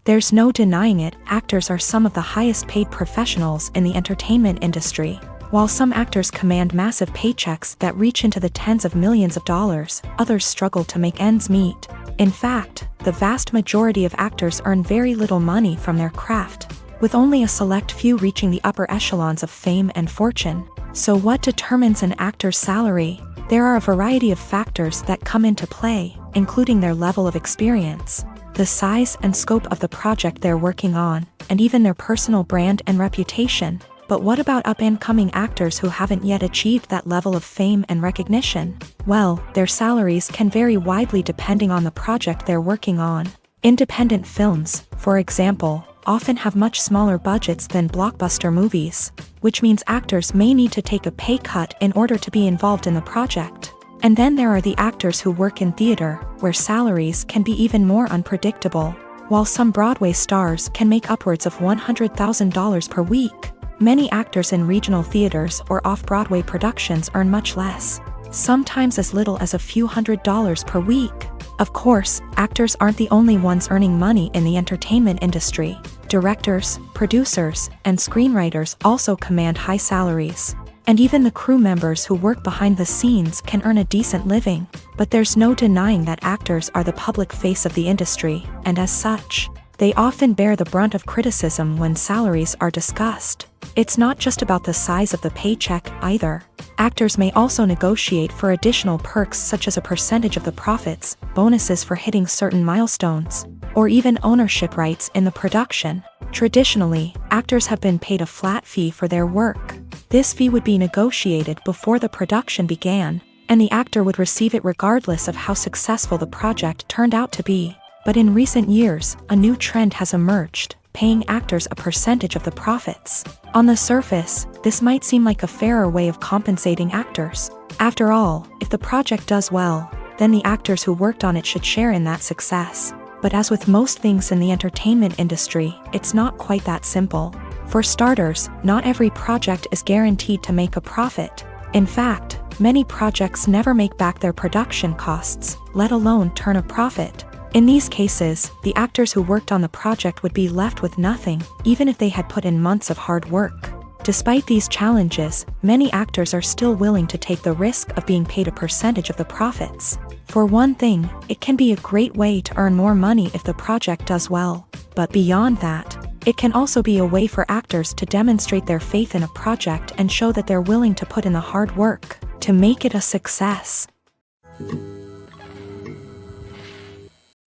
There's no denying it, actors are some of the highest paid professionals in the entertainment industry. While some actors command massive paychecks that reach into the tens of millions of dollars, others struggle to make ends meet. In fact, the vast majority of actors earn very little money from their craft, with only a select few reaching the upper echelons of fame and fortune. So what determines an actor's salary? There are a variety of factors that come into play, including their level of experience, the size and scope of the project they're working on, and even their personal brand and reputation. But what about up-and-coming actors who haven't yet achieved that level of fame and recognition? Well, their salaries can vary widely depending on the project they're working on. Independent films, for example, often have much smaller budgets than blockbuster movies, which means actors may need to take a pay cut in order to be involved in the project. And then there are the actors who work in theater, where salaries can be even more unpredictable. While some Broadway stars can make upwards of $100,000 per week, many actors in regional theaters or off-Broadway productions earn much less, sometimes as little as a few $100s per week. Of course, actors aren't the only ones earning money in the entertainment industry. Directors, producers, and screenwriters also command high salaries. And even the crew members who work behind the scenes can earn a decent living. But there's no denying that actors are the public face of the industry, and as such, they often bear the brunt of criticism when salaries are discussed. It's not just about the size of the paycheck either. Actors may also negotiate for additional perks such as a percentage of the profits, bonuses for hitting certain milestones, or even ownership rights in the production. Traditionally, actors have been paid a flat fee for their work. This fee would be negotiated before the production began, and the actor would receive it regardless of how successful the project turned out to be. But in recent years, a new trend has emerged, paying actors a percentage of the profits. On the surface, this might seem like a fairer way of compensating actors. After all, if the project does well, then the actors who worked on it should share in that success. But as with most things in the entertainment industry, it's not quite that simple. For starters, not every project is guaranteed to make a profit. In fact, many projects never make back their production costs, let alone turn a profit. In these cases, the actors who worked on the project would be left with nothing, even if they had put in months of hard work. Despite these challenges, many actors are still willing to take the risk of being paid a percentage of the profits. For one thing, it can be a great way to earn more money if the project does well. But beyond that, it can also be a way for actors to demonstrate their faith in a project and show that they're willing to put in the hard work to make it a success.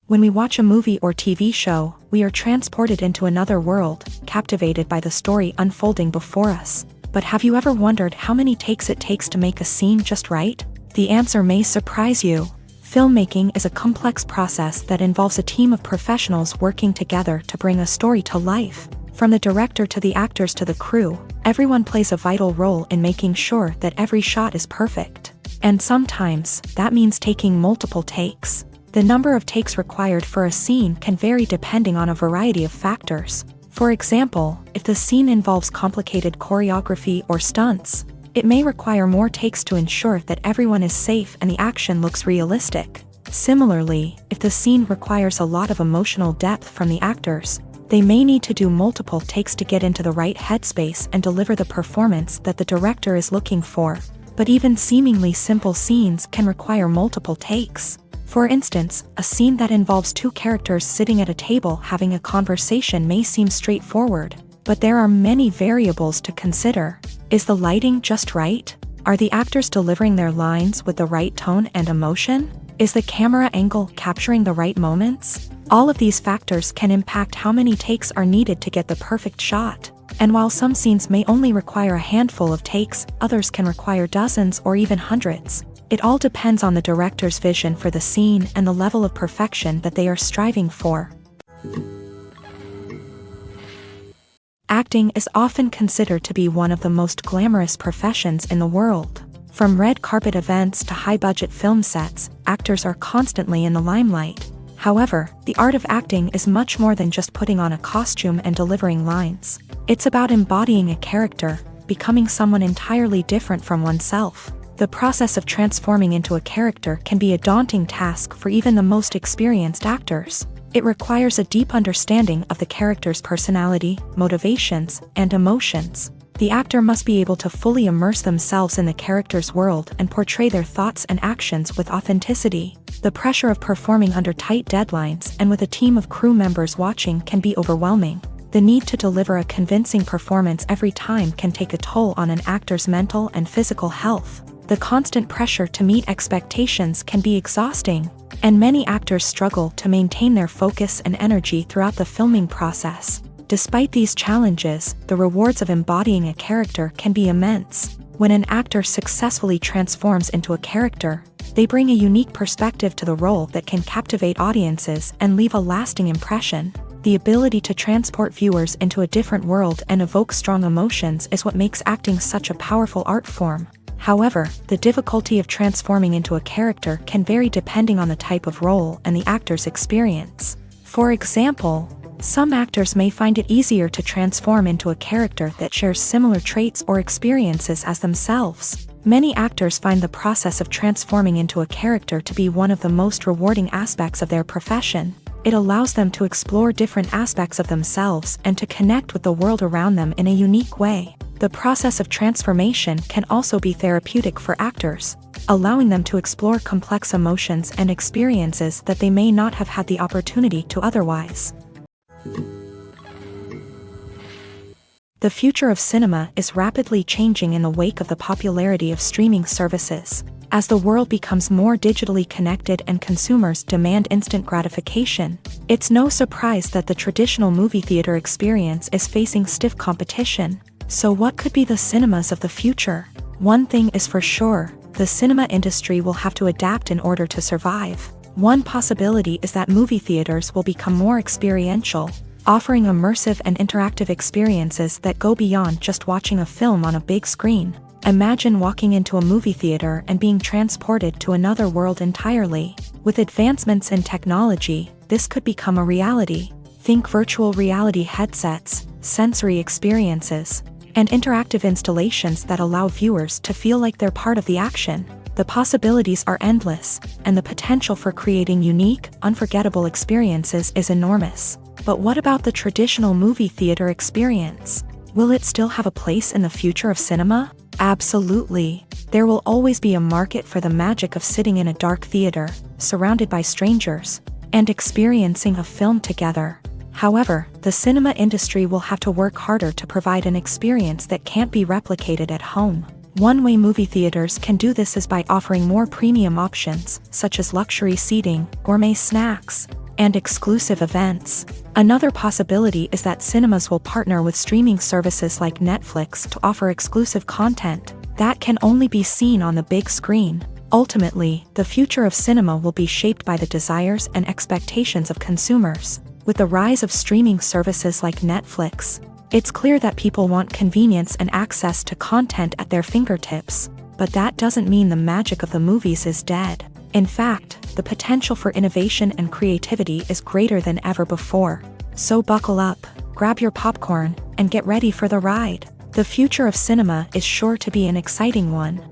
When we watch a movie or TV show, we are transported into another world, captivated by the story unfolding before us. But have you ever wondered how many takes it takes to make a scene just right? The answer may surprise you. Filmmaking is a complex process that involves a team of professionals working together to bring a story to life. From the director to the actors to the crew, everyone plays a vital role in making sure that every shot is perfect. And sometimes, that means taking multiple takes. The number of takes required for a scene can vary depending on a variety of factors. For example, if the scene involves complicated choreography or stunts, it may require more takes to ensure that everyone is safe and the action looks realistic. Similarly, if the scene requires a lot of emotional depth from the actors, they may need to do multiple takes to get into the right headspace and deliver the performance that the director is looking for. But even seemingly simple scenes can require multiple takes. For instance, a scene that involves two characters sitting at a table having a conversation may seem straightforward, but there are many variables to consider. Is the lighting just right? Are the actors delivering their lines with the right tone and emotion? Is the camera angle capturing the right moments? All of these factors can impact how many takes are needed to get the perfect shot. And while some scenes may only require a handful of takes, others can require dozens or even hundreds. It all depends on the director's vision for the scene and the level of perfection that they are striving for. Acting is often considered to be one of the most glamorous professions in the world. From red carpet events to high-budget film sets, actors are constantly in the limelight. However, the art of acting is much more than just putting on a costume and delivering lines. It's about embodying a character, becoming someone entirely different from oneself. The process of transforming into a character can be a daunting task for even the most experienced actors. It requires a deep understanding of the character's personality, motivations, and emotions. The actor must be able to fully immerse themselves in the character's world and portray their thoughts and actions with authenticity. The pressure of performing under tight deadlines and with a team of crew members watching can be overwhelming. The need to deliver a convincing performance every time can take a toll on an actor's mental and physical health. The constant pressure to meet expectations can be exhausting, and many actors struggle to maintain their focus and energy throughout the filming process. Despite these challenges, the rewards of embodying a character can be immense. When an actor successfully transforms into a character, they bring a unique perspective to the role that can captivate audiences and leave a lasting impression. The ability to transport viewers into a different world and evoke strong emotions is what makes acting such a powerful art form. However, the difficulty of transforming into a character can vary depending on the type of role and the actor's experience. For example, some actors may find it easier to transform into a character that shares similar traits or experiences as themselves. Many actors find the process of transforming into a character to be one of the most rewarding aspects of their profession. It allows them to explore different aspects of themselves and to connect with the world around them in a unique way. The process of transformation can also be therapeutic for actors, allowing them to explore complex emotions and experiences that they may not have had the opportunity to otherwise. The future of cinema is rapidly changing in the wake of the popularity of streaming services. As the world becomes more digitally connected and consumers demand instant gratification, it's no surprise that the traditional movie theater experience is facing stiff competition. So what could be the cinemas of the future? One thing is for sure, the cinema industry will have to adapt in order to survive. One possibility is that movie theaters will become more experiential, offering immersive and interactive experiences that go beyond just watching a film on a big screen. Imagine walking into a movie theater and being transported to another world entirely. With advancements in technology, this could become a reality. Think virtual reality headsets, sensory experiences, and interactive installations that allow viewers to feel like they're part of the action. The possibilities are endless, and the potential for creating unique, unforgettable experiences is enormous. But what about the traditional movie theater experience? Will it still have a place in the future of cinema? Absolutely. There will always be a market for the magic of sitting in a dark theater, surrounded by strangers, and experiencing a film together. However, the cinema industry will have to work harder to provide an experience that can't be replicated at home. One way movie theaters can do this is by offering more premium options, such as luxury seating, gourmet snacks, and exclusive events. Another possibility is that cinemas will partner with streaming services like Netflix to offer exclusive content that can only be seen on the big screen. Ultimately, the future of cinema will be shaped by the desires and expectations of consumers. With the rise of streaming services like Netflix, it's clear that people want convenience and access to content at their fingertips. But that doesn't mean the magic of the movies is dead. In fact, the potential for innovation and creativity is greater than ever before. So buckle up, grab your popcorn, and get ready for the ride. The future of cinema is sure to be an exciting one.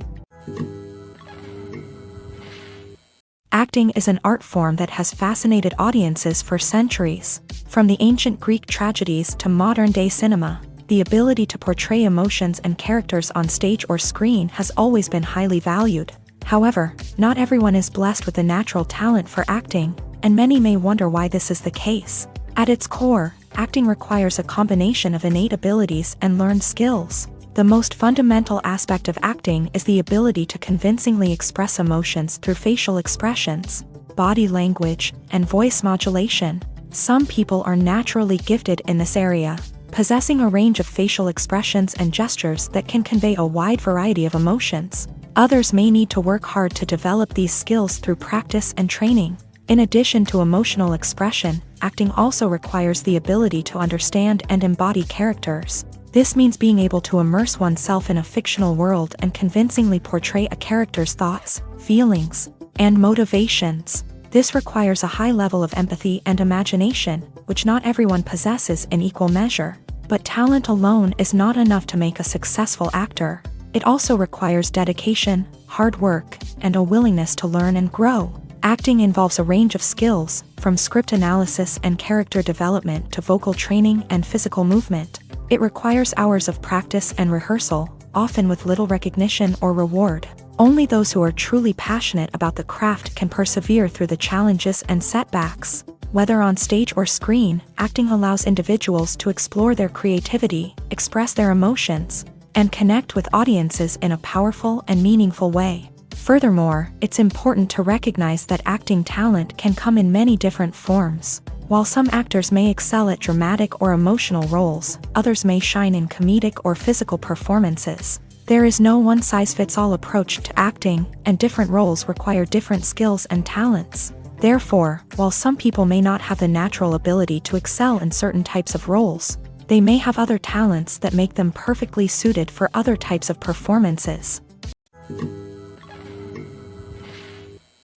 Acting is an art form that has fascinated audiences for centuries. From the ancient Greek tragedies to modern-day cinema, the ability to portray emotions and characters on stage or screen has always been highly valued. However, not everyone is blessed with the natural talent for acting, and many may wonder why this is the case. At its core, acting requires a combination of innate abilities and learned skills. The most fundamental aspect of acting is the ability to convincingly express emotions through facial expressions, body language, and voice modulation. Some people are naturally gifted in this area, possessing a range of facial expressions and gestures that can convey a wide variety of emotions. Others may need to work hard to develop these skills through practice and training. In addition to emotional expression, acting also requires the ability to understand and embody characters. This means being able to immerse oneself in a fictional world and convincingly portray a character's thoughts, feelings, and motivations. This requires a high level of empathy and imagination, which not everyone possesses in equal measure. But talent alone is not enough to make a successful actor. It also requires dedication, hard work, and a willingness to learn and grow. Acting involves a range of skills, from script analysis and character development to vocal training and physical movement. It requires hours of practice and rehearsal, often with little recognition or reward. Only those who are truly passionate about the craft can persevere through the challenges and setbacks. Whether on stage or screen, acting allows individuals to explore their creativity, express their emotions, and connect with audiences in a powerful and meaningful way. Furthermore, it's important to recognize that acting talent can come in many different forms. While some actors may excel at dramatic or emotional roles, others may shine in comedic or physical performances. There is no one-size-fits-all approach to acting, and different roles require different skills and talents. Therefore, while some people may not have the natural ability to excel in certain types of roles, they may have other talents that make them perfectly suited for other types of performances.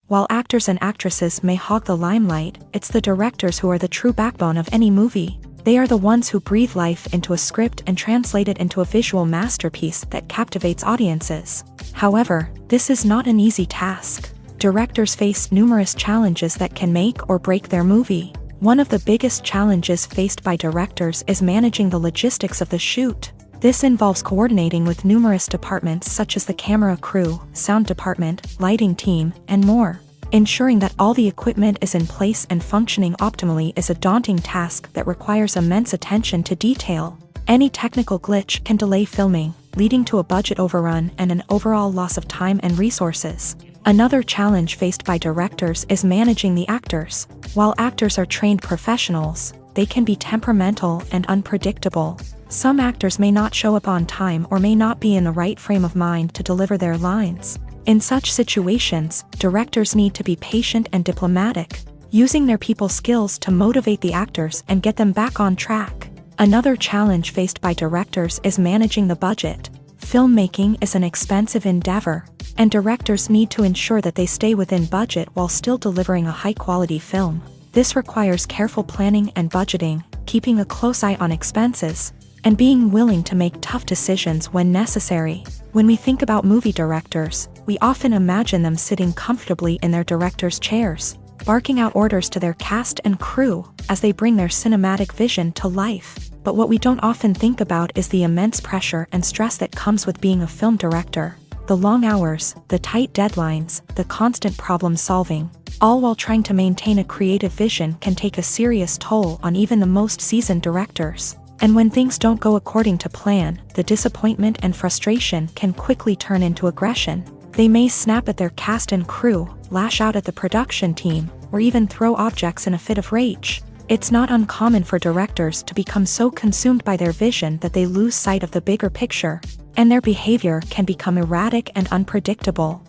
While actors and actresses may hog the limelight, it's the directors who are the true backbone of any movie. They are the ones who breathe life into a script and translate it into a visual masterpiece that captivates audiences. However, this is not an easy task. Directors face numerous challenges that can make or break their movie. One of the biggest challenges faced by directors is managing the logistics of the shoot. This involves coordinating with numerous departments such as the camera crew, sound department, lighting team, and more. Ensuring that all the equipment is in place and functioning optimally is a daunting task that requires immense attention to detail. Any technical glitch can delay filming, leading to a budget overrun and an overall loss of time and resources. Another challenge faced by directors is managing the actors. While actors are trained professionals, they can be temperamental and unpredictable. Some actors may not show up on time or may not be in the right frame of mind to deliver their lines. In such situations, directors need to be patient and diplomatic, using their people skills to motivate the actors and get them back on track. Another challenge faced by directors is managing the budget. Filmmaking is an expensive endeavor, and directors need to ensure that they stay within budget while still delivering a high-quality film. This requires careful planning and budgeting, keeping a close eye on expenses, and being willing to make tough decisions when necessary. When we think about movie directors, we often imagine them sitting comfortably in their director's chairs, barking out orders to their cast and crew as they bring their cinematic vision to life. But what we don't often think about is the immense pressure and stress that comes with being a film director. The long hours, the tight deadlines, the constant problem solving, all while trying to maintain a creative vision can take a serious toll on even the most seasoned directors. And when things don't go according to plan, the disappointment and frustration can quickly turn into aggression. They may snap at their cast and crew, lash out at the production team, or even throw objects in a fit of rage. It's not uncommon for directors to become so consumed by their vision that they lose sight of the bigger picture, and their behavior can become erratic and unpredictable.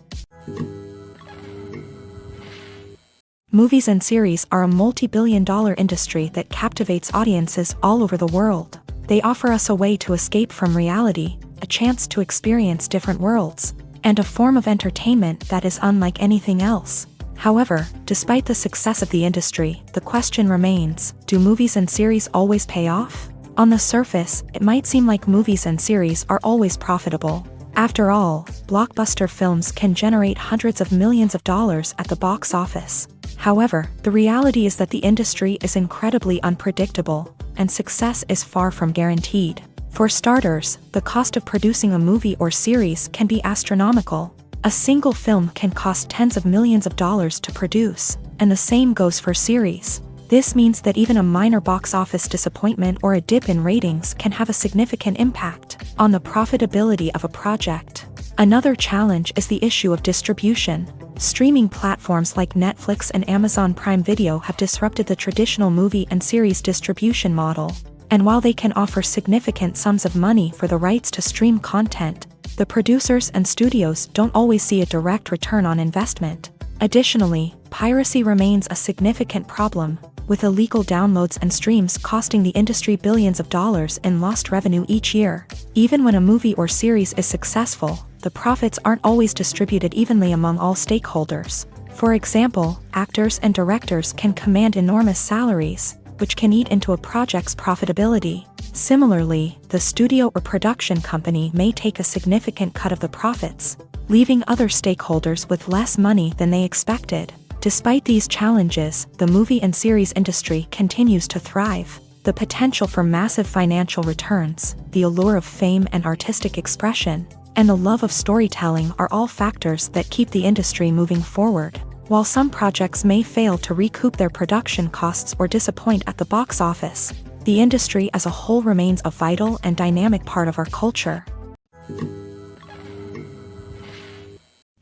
Movies and series are a multi-billion-dollar industry that captivates audiences all over the world. They offer us a way to escape from reality, a chance to experience different worlds, and a form of entertainment that is unlike anything else. However, despite the success of the industry, the question remains, do movies and series always pay off? On the surface, it might seem like movies and series are always profitable. After all, blockbuster films can generate hundreds of millions of dollars at the box office. However, the reality is that the industry is incredibly unpredictable, and success is far from guaranteed. For starters, the cost of producing a movie or series can be astronomical. A single film can cost tens of millions of dollars to produce, and the same goes for series. This means that even a minor box office disappointment or a dip in ratings can have a significant impact on the profitability of a project. Another challenge is the issue of distribution. Streaming platforms like Netflix and Amazon Prime Video have disrupted the traditional movie and series distribution model. And while they can offer significant sums of money for the rights to stream content, the producers and studios don't always see a direct return on investment. Additionally, piracy remains a significant problem, with illegal downloads and streams costing the industry billions of dollars in lost revenue each year. Even when a movie or series is successful, the profits aren't always distributed evenly among all stakeholders. For example, actors and directors can command enormous salaries, which can eat into a project's profitability. Similarly, the studio or production company may take a significant cut of the profits, leaving other stakeholders with less money than they expected. Despite these challenges, the movie and series industry continues to thrive. The potential for massive financial returns, the allure of fame and artistic expression, and the love of storytelling are all factors that keep the industry moving forward. While some projects may fail to recoup their production costs or disappoint at the box office, the industry as a whole remains a vital and dynamic part of our culture.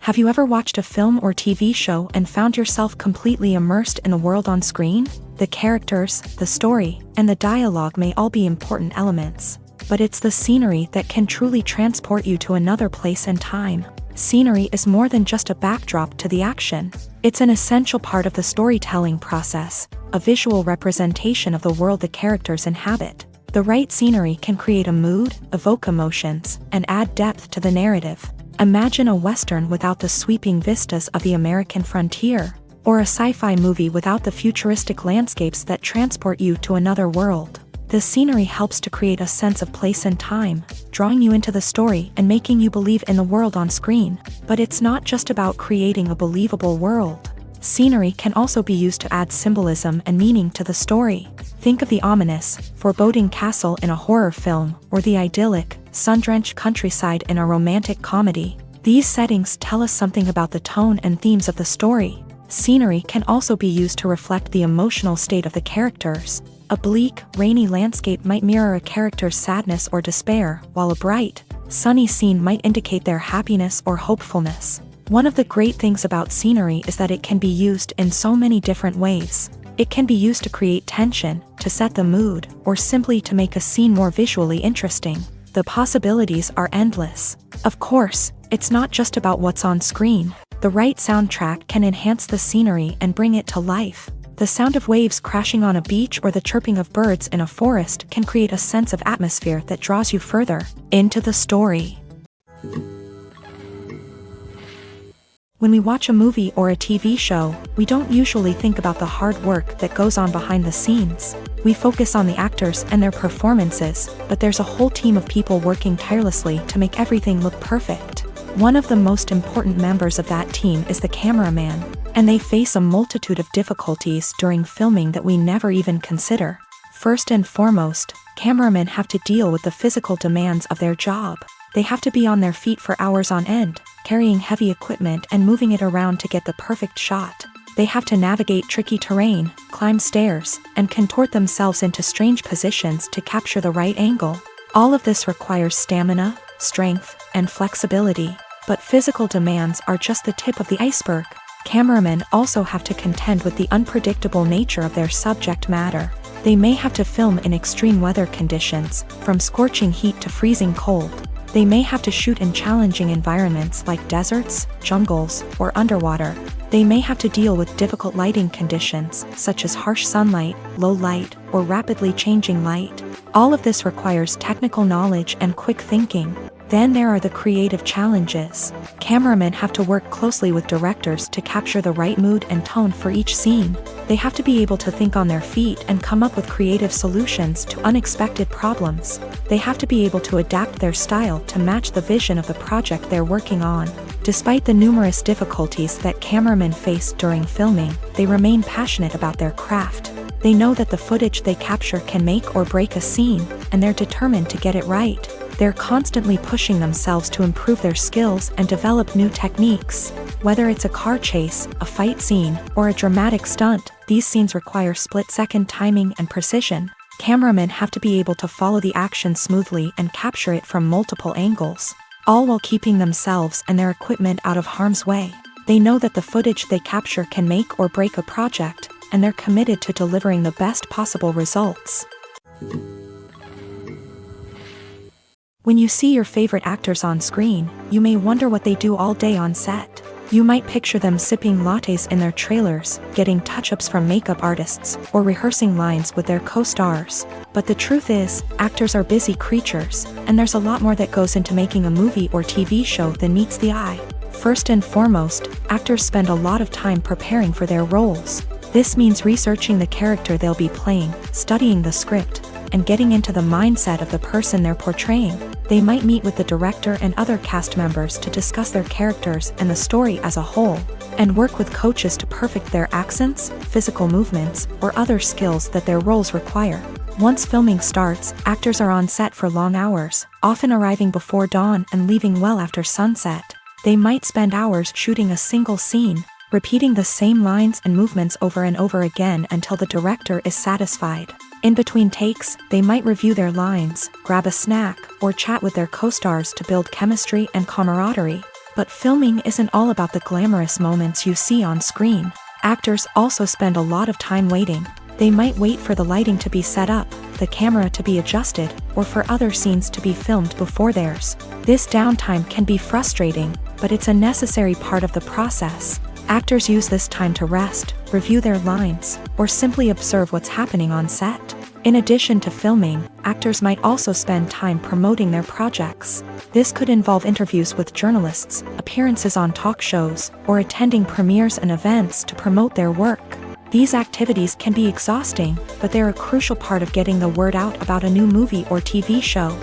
Have you ever watched a film or TV show and found yourself completely immersed in the world on screen? The characters, the story, and the dialogue may all be important elements, but it's the scenery that can truly transport you to another place and time. Scenery is more than just a backdrop to the action. It's an essential part of the storytelling process, a visual representation of the world the characters inhabit. The right scenery can create a mood, evoke emotions, and add depth to the narrative. Imagine a Western without the sweeping vistas of the American frontier, or a sci-fi movie without the futuristic landscapes that transport you to another world. The scenery helps to create a sense of place and time, drawing you into the story and making you believe in the world on screen. But it's not just about creating a believable world. Scenery can also be used to add symbolism and meaning to the story. Think of the ominous, foreboding castle in a horror film, or the idyllic, sun-drenched countryside in a romantic comedy. These settings tell us something about the tone and themes of the story. Scenery can also be used to reflect the emotional state of the characters. A bleak, rainy landscape might mirror a character's sadness or despair, while a bright, sunny scene might indicate their happiness or hopefulness. One of the great things about scenery is that it can be used in so many different ways. It can be used to create tension, to set the mood, or simply to make a scene more visually interesting. The possibilities are endless. Of course, it's not just about what's on screen. The right soundtrack can enhance the scenery and bring it to life. The sound of waves crashing on a beach or the chirping of birds in a forest can create a sense of atmosphere that draws you further into the story. When we watch a movie or a TV show, we don't usually think about the hard work that goes on behind the scenes. We focus on the actors and their performances, but there's a whole team of people working tirelessly to make everything look perfect. One of the most important members of that team is the cameraman, and they face a multitude of difficulties during filming that we never even consider. First and foremost, cameramen have to deal with the physical demands of their job. They have to be on their feet for hours on end, carrying heavy equipment and moving it around to get the perfect shot. They have to navigate tricky terrain, climb stairs, and contort themselves into strange positions to capture the right angle. All of this requires stamina, strength, and flexibility. But physical demands are just the tip of the iceberg. Cameramen also have to contend with the unpredictable nature of their subject matter. They may have to film in extreme weather conditions, from scorching heat to freezing cold. They may have to shoot in challenging environments like deserts, jungles, or underwater. They may have to deal with difficult lighting conditions, such as harsh sunlight, low light, or rapidly changing light. All of this requires technical knowledge and quick thinking. Then there are the creative challenges. Cameramen have to work closely with directors to capture the right mood and tone for each scene. They have to be able to think on their feet and come up with creative solutions to unexpected problems. They have to be able to adapt their style to match the vision of the project they're working on. Despite the numerous difficulties that cameramen face during filming, they remain passionate about their craft. They know that the footage they capture can make or break a scene, and they're determined to get it right. They're constantly pushing themselves to improve their skills and develop new techniques. Whether it's a car chase, a fight scene, or a dramatic stunt, these scenes require split-second timing and precision. Cameramen have to be able to follow the action smoothly and capture it from multiple angles, all while keeping themselves and their equipment out of harm's way. They know that the footage they capture can make or break a project, and they're committed to delivering the best possible results. When you see your favorite actors on screen, you may wonder what they do all day on set. You might picture them sipping lattes in their trailers, getting touch-ups from makeup artists, or rehearsing lines with their co-stars. But the truth is, actors are busy creatures, and there's a lot more that goes into making a movie or TV show than meets the eye. First and foremost, actors spend a lot of time preparing for their roles. This means researching the character they'll be playing, studying the script, and getting into the mindset of the person they're portraying. They might meet with the director and other cast members to discuss their characters and the story as a whole, and work with coaches to perfect their accents, physical movements, or other skills that their roles require. Once filming starts, actors are on set for long hours, often arriving before dawn and leaving well after sunset. They might spend hours shooting a single scene, repeating the same lines and movements over and over again until the director is satisfied. In between takes, they might review their lines, grab a snack, or chat with their co-stars to build chemistry and camaraderie. But filming isn't all about the glamorous moments you see on screen. Actors also spend a lot of time waiting. They might wait for the lighting to be set up, the camera to be adjusted, or for other scenes to be filmed before theirs. This downtime can be frustrating, but it's a necessary part of the process. Actors use this time to rest, review their lines, or simply observe what's happening on set. In addition to filming, actors might also spend time promoting their projects. This could involve interviews with journalists, appearances on talk shows, or attending premieres and events to promote their work. These activities can be exhausting, but they're a crucial part of getting the word out about a new movie or TV show.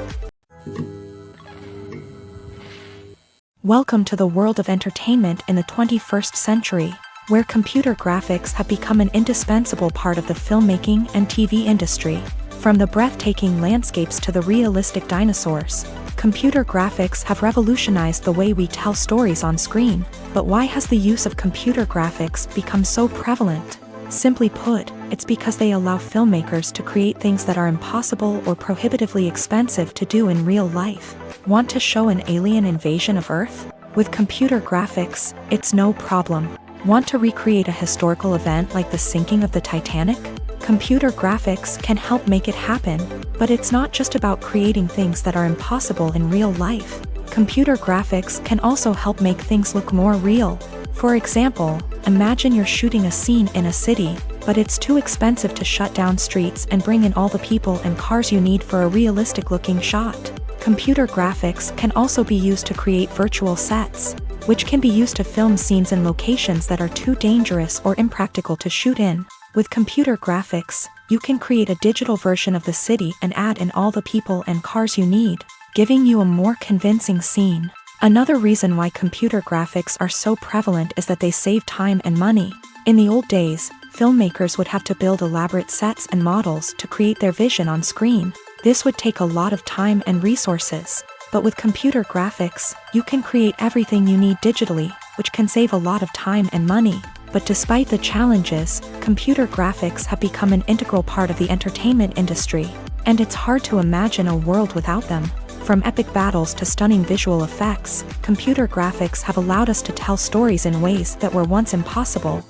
Welcome to the world of entertainment in the 21st century, where computer graphics have become an indispensable part of the filmmaking and TV industry. From the breathtaking landscapes to the realistic dinosaurs, computer graphics have revolutionized the way we tell stories on screen. But why has the use of computer graphics become so prevalent? Simply put, it's because they allow filmmakers to create things that are impossible or prohibitively expensive to do in real life. Want to show an alien invasion of Earth? With computer graphics, it's no problem. Want to recreate a historical event like the sinking of the Titanic? Computer graphics can help make it happen, but it's not just about creating things that are impossible in real life. Computer graphics can also help make things look more real. For example, imagine you're shooting a scene in a city, but it's too expensive to shut down streets and bring in all the people and cars you need for a realistic-looking shot. Computer graphics can also be used to create virtual sets, which can be used to film scenes in locations that are too dangerous or impractical to shoot in. With computer graphics, you can create a digital version of the city and add in all the people and cars you need, giving you a more convincing scene. Another reason why computer graphics are so prevalent is that they save time and money. In the old days, filmmakers would have to build elaborate sets and models to create their vision on screen. This would take a lot of time and resources. But with computer graphics, you can create everything you need digitally, which can save a lot of time and money. But despite the challenges, computer graphics have become an integral part of the entertainment industry, and it's hard to imagine a world without them. From epic battles to stunning visual effects, computer graphics have allowed us to tell stories in ways that were once impossible.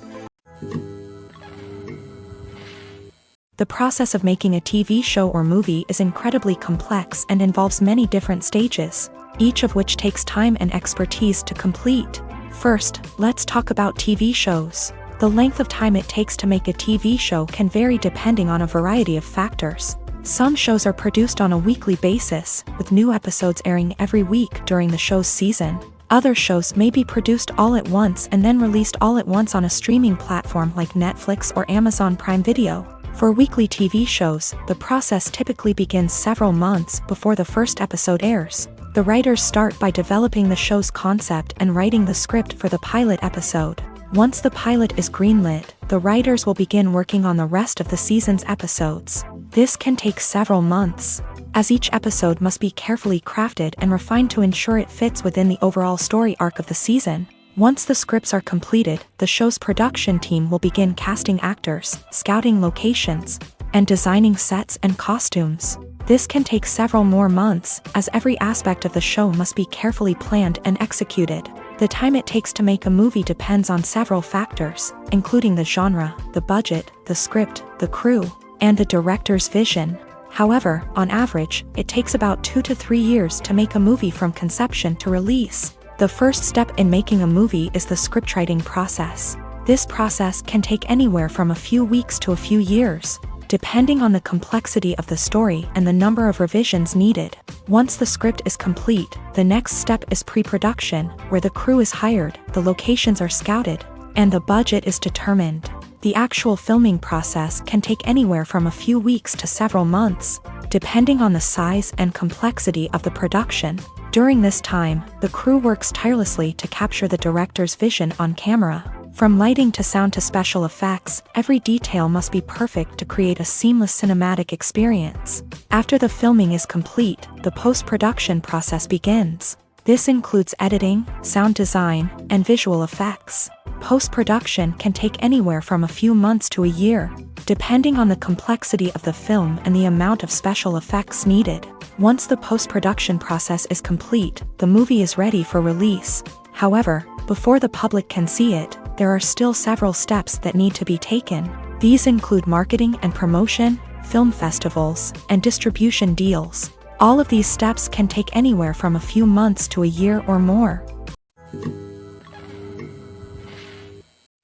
The process of making a TV show or movie is incredibly complex and involves many different stages, each of which takes time and expertise to complete. First, let's talk about TV shows. The length of time it takes to make a TV show can vary depending on a variety of factors. Some shows are produced on a weekly basis, with new episodes airing every week during the show's season. Other shows may be produced all at once and then released all at once on a streaming platform like Netflix or Amazon Prime Video. For weekly TV shows, the process typically begins several months before the first episode airs. The writers start by developing the show's concept and writing the script for the pilot episode. Once the pilot is greenlit, the writers will begin working on the rest of the season's episodes. This can take several months, as each episode must be carefully crafted and refined to ensure it fits within the overall story arc of the season. Once the scripts are completed, the show's production team will begin casting actors, scouting locations, and designing sets and costumes. This can take several more months, as every aspect of the show must be carefully planned and executed. The time it takes to make a movie depends on several factors, including the genre, the budget, the script, the crew, and the director's vision. However, on average, it takes about 2 to 3 years to make a movie from conception to release. The first step in making a movie is the scriptwriting process. This process can take anywhere from a few weeks to a few years, depending on the complexity of the story and the number of revisions needed. Once the script is complete, the next step is pre-production, where the crew is hired, the locations are scouted, and the budget is determined. The actual filming process can take anywhere from a few weeks to several months, depending on the size and complexity of the production. During this time, the crew works tirelessly to capture the director's vision on camera. From lighting to sound to special effects, every detail must be perfect to create a seamless cinematic experience. After the filming is complete, the post-production process begins. This includes editing, sound design, and visual effects. Post-production can take anywhere from a few months to a year, depending on the complexity of the film and the amount of special effects needed. Once the post-production process is complete, the movie is ready for release. However, before the public can see it, there are still several steps that need to be taken. These include marketing and promotion, film festivals, and distribution deals. All of these steps can take anywhere from a few months to a year or more.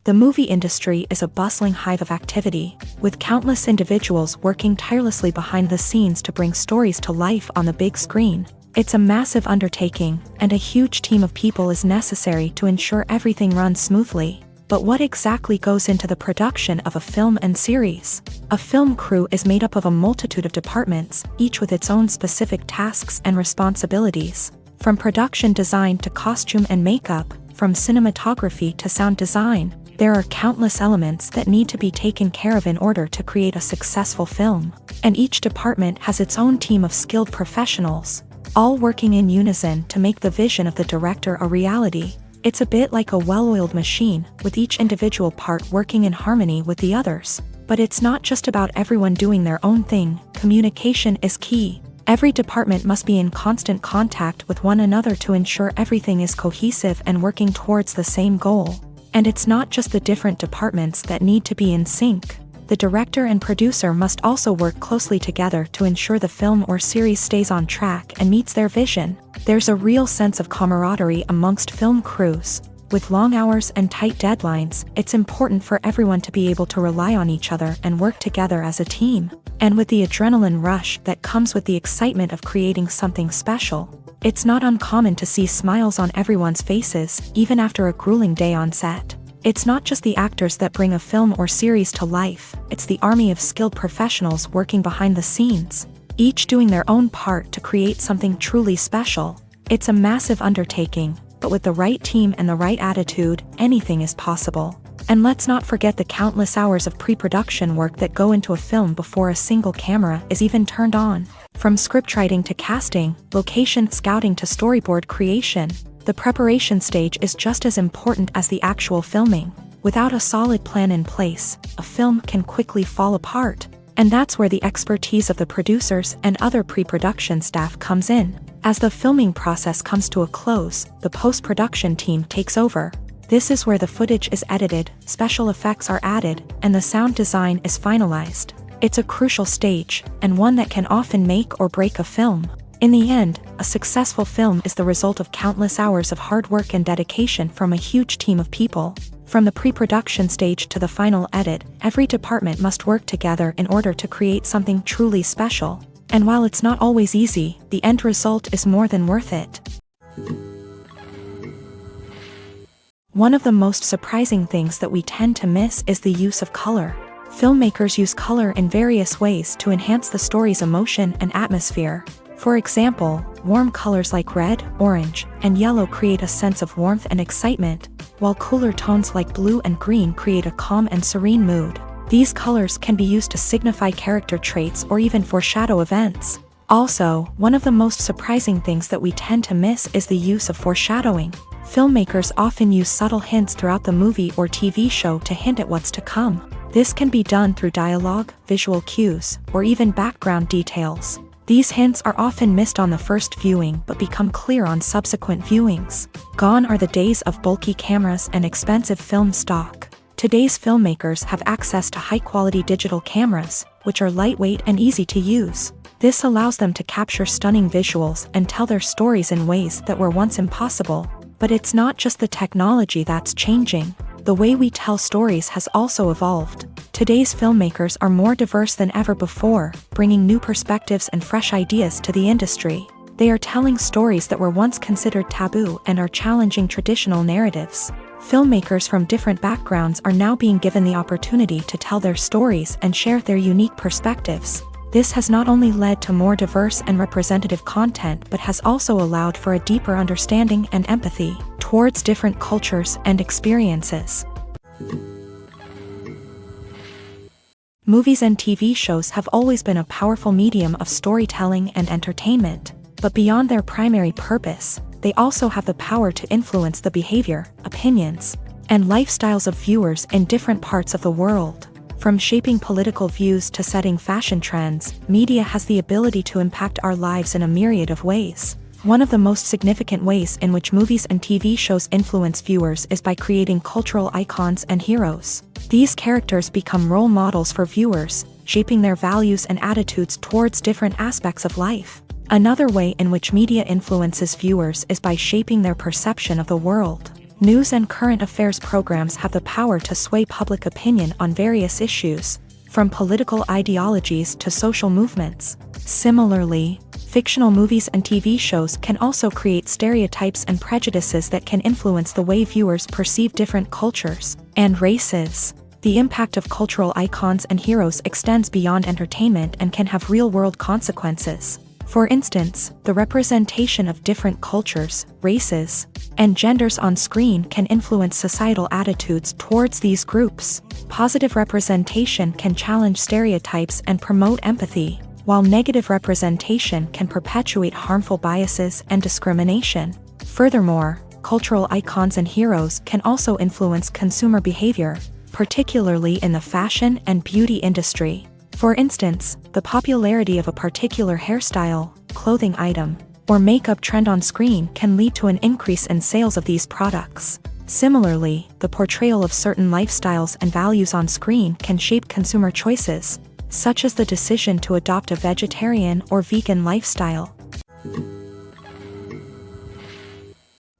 The movie industry is a bustling hive of activity, with countless individuals working tirelessly behind the scenes to bring stories to life on the big screen. It's a massive undertaking, and a huge team of people is necessary to ensure everything runs smoothly. But what exactly goes into the production of a film and series? A film crew is made up of a multitude of departments, each with its own specific tasks and responsibilities. From production design to costume and makeup, from cinematography to sound design, there are countless elements that need to be taken care of in order to create a successful film. And each department has its own team of skilled professionals, all working in unison to make the vision of the director a reality. It's a bit like a well-oiled machine, with each individual part working in harmony with the others. But it's not just about everyone doing their own thing. Communication is key. Every department must be in constant contact with one another to ensure everything is cohesive and working towards the same goal. And it's not just the different departments that need to be in sync. The director and producer must also work closely together to ensure the film or series stays on track and meets their vision. There's a real sense of camaraderie amongst film crews. With long hours and tight deadlines, it's important for everyone to be able to rely on each other and work together as a team. And with the adrenaline rush that comes with the excitement of creating something special, it's not uncommon to see smiles on everyone's faces, even after a grueling day on set. It's not just the actors that bring a film or series to life, it's the army of skilled professionals working behind the scenes, each doing their own part to create something truly special. It's a massive undertaking, but with the right team and the right attitude, anything is possible. And let's not forget the countless hours of pre-production work that go into a film before a single camera is even turned on. From scriptwriting to casting, location scouting to storyboard creation, the preparation stage is just as important as the actual filming. Without a solid plan in place, a film can quickly fall apart. And that's where the expertise of the producers and other pre-production staff comes in. As the filming process comes to a close, the post-production team takes over. This is where the footage is edited, special effects are added, and the sound design is finalized. It's a crucial stage, and one that can often make or break a film. In the end, a successful film is the result of countless hours of hard work and dedication from a huge team of people. From the pre-production stage to the final edit, every department must work together in order to create something truly special. And while it's not always easy, the end result is more than worth it. One of the most surprising things that we tend to miss is the use of color. Filmmakers use color in various ways to enhance the story's emotion and atmosphere. For example, warm colors like red, orange, and yellow create a sense of warmth and excitement, while cooler tones like blue and green create a calm and serene mood. These colors can be used to signify character traits or even foreshadow events. Also, one of the most surprising things that we tend to miss is the use of foreshadowing. Filmmakers often use subtle hints throughout the movie or TV show to hint at what's to come. This can be done through dialogue, visual cues, or even background details. These hints are often missed on the first viewing but become clear on subsequent viewings. Gone are the days of bulky cameras and expensive film stock. Today's filmmakers have access to high-quality digital cameras, which are lightweight and easy to use. This allows them to capture stunning visuals and tell their stories in ways that were once impossible. But it's not just the technology that's changing. The way we tell stories has also evolved. Today's filmmakers are more diverse than ever before, bringing new perspectives and fresh ideas to the industry. They are telling stories that were once considered taboo and are challenging traditional narratives. Filmmakers from different backgrounds are now being given the opportunity to tell their stories and share their unique perspectives. This has not only led to more diverse and representative content but has also allowed for a deeper understanding and empathy towards different cultures and experiences. Movies and TV shows have always been a powerful medium of storytelling and entertainment, but beyond their primary purpose, they also have the power to influence the behavior, opinions, and lifestyles of viewers in different parts of the world. From shaping political views to setting fashion trends, media has the ability to impact our lives in a myriad of ways. One of the most significant ways in which movies and TV shows influence viewers is by creating cultural icons and heroes. These characters become role models for viewers, shaping their values and attitudes towards different aspects of life. Another way in which media influences viewers is by shaping their perception of the world. News and current affairs programs have the power to sway public opinion on various issues, from political ideologies to social movements. Similarly, fictional movies and TV shows can also create stereotypes and prejudices that can influence the way viewers perceive different cultures and races. The impact of cultural icons and heroes extends beyond entertainment and can have real-world consequences. For instance, the representation of different cultures, races, and genders on screen can influence societal attitudes towards these groups. Positive representation can challenge stereotypes and promote empathy, while negative representation can perpetuate harmful biases and discrimination. Furthermore, cultural icons and heroes can also influence consumer behavior, particularly in the fashion and beauty industry. For instance, the popularity of a particular hairstyle, clothing item, or makeup trend on screen can lead to an increase in sales of these products. Similarly, the portrayal of certain lifestyles and values on screen can shape consumer choices, such as the decision to adopt a vegetarian or vegan lifestyle.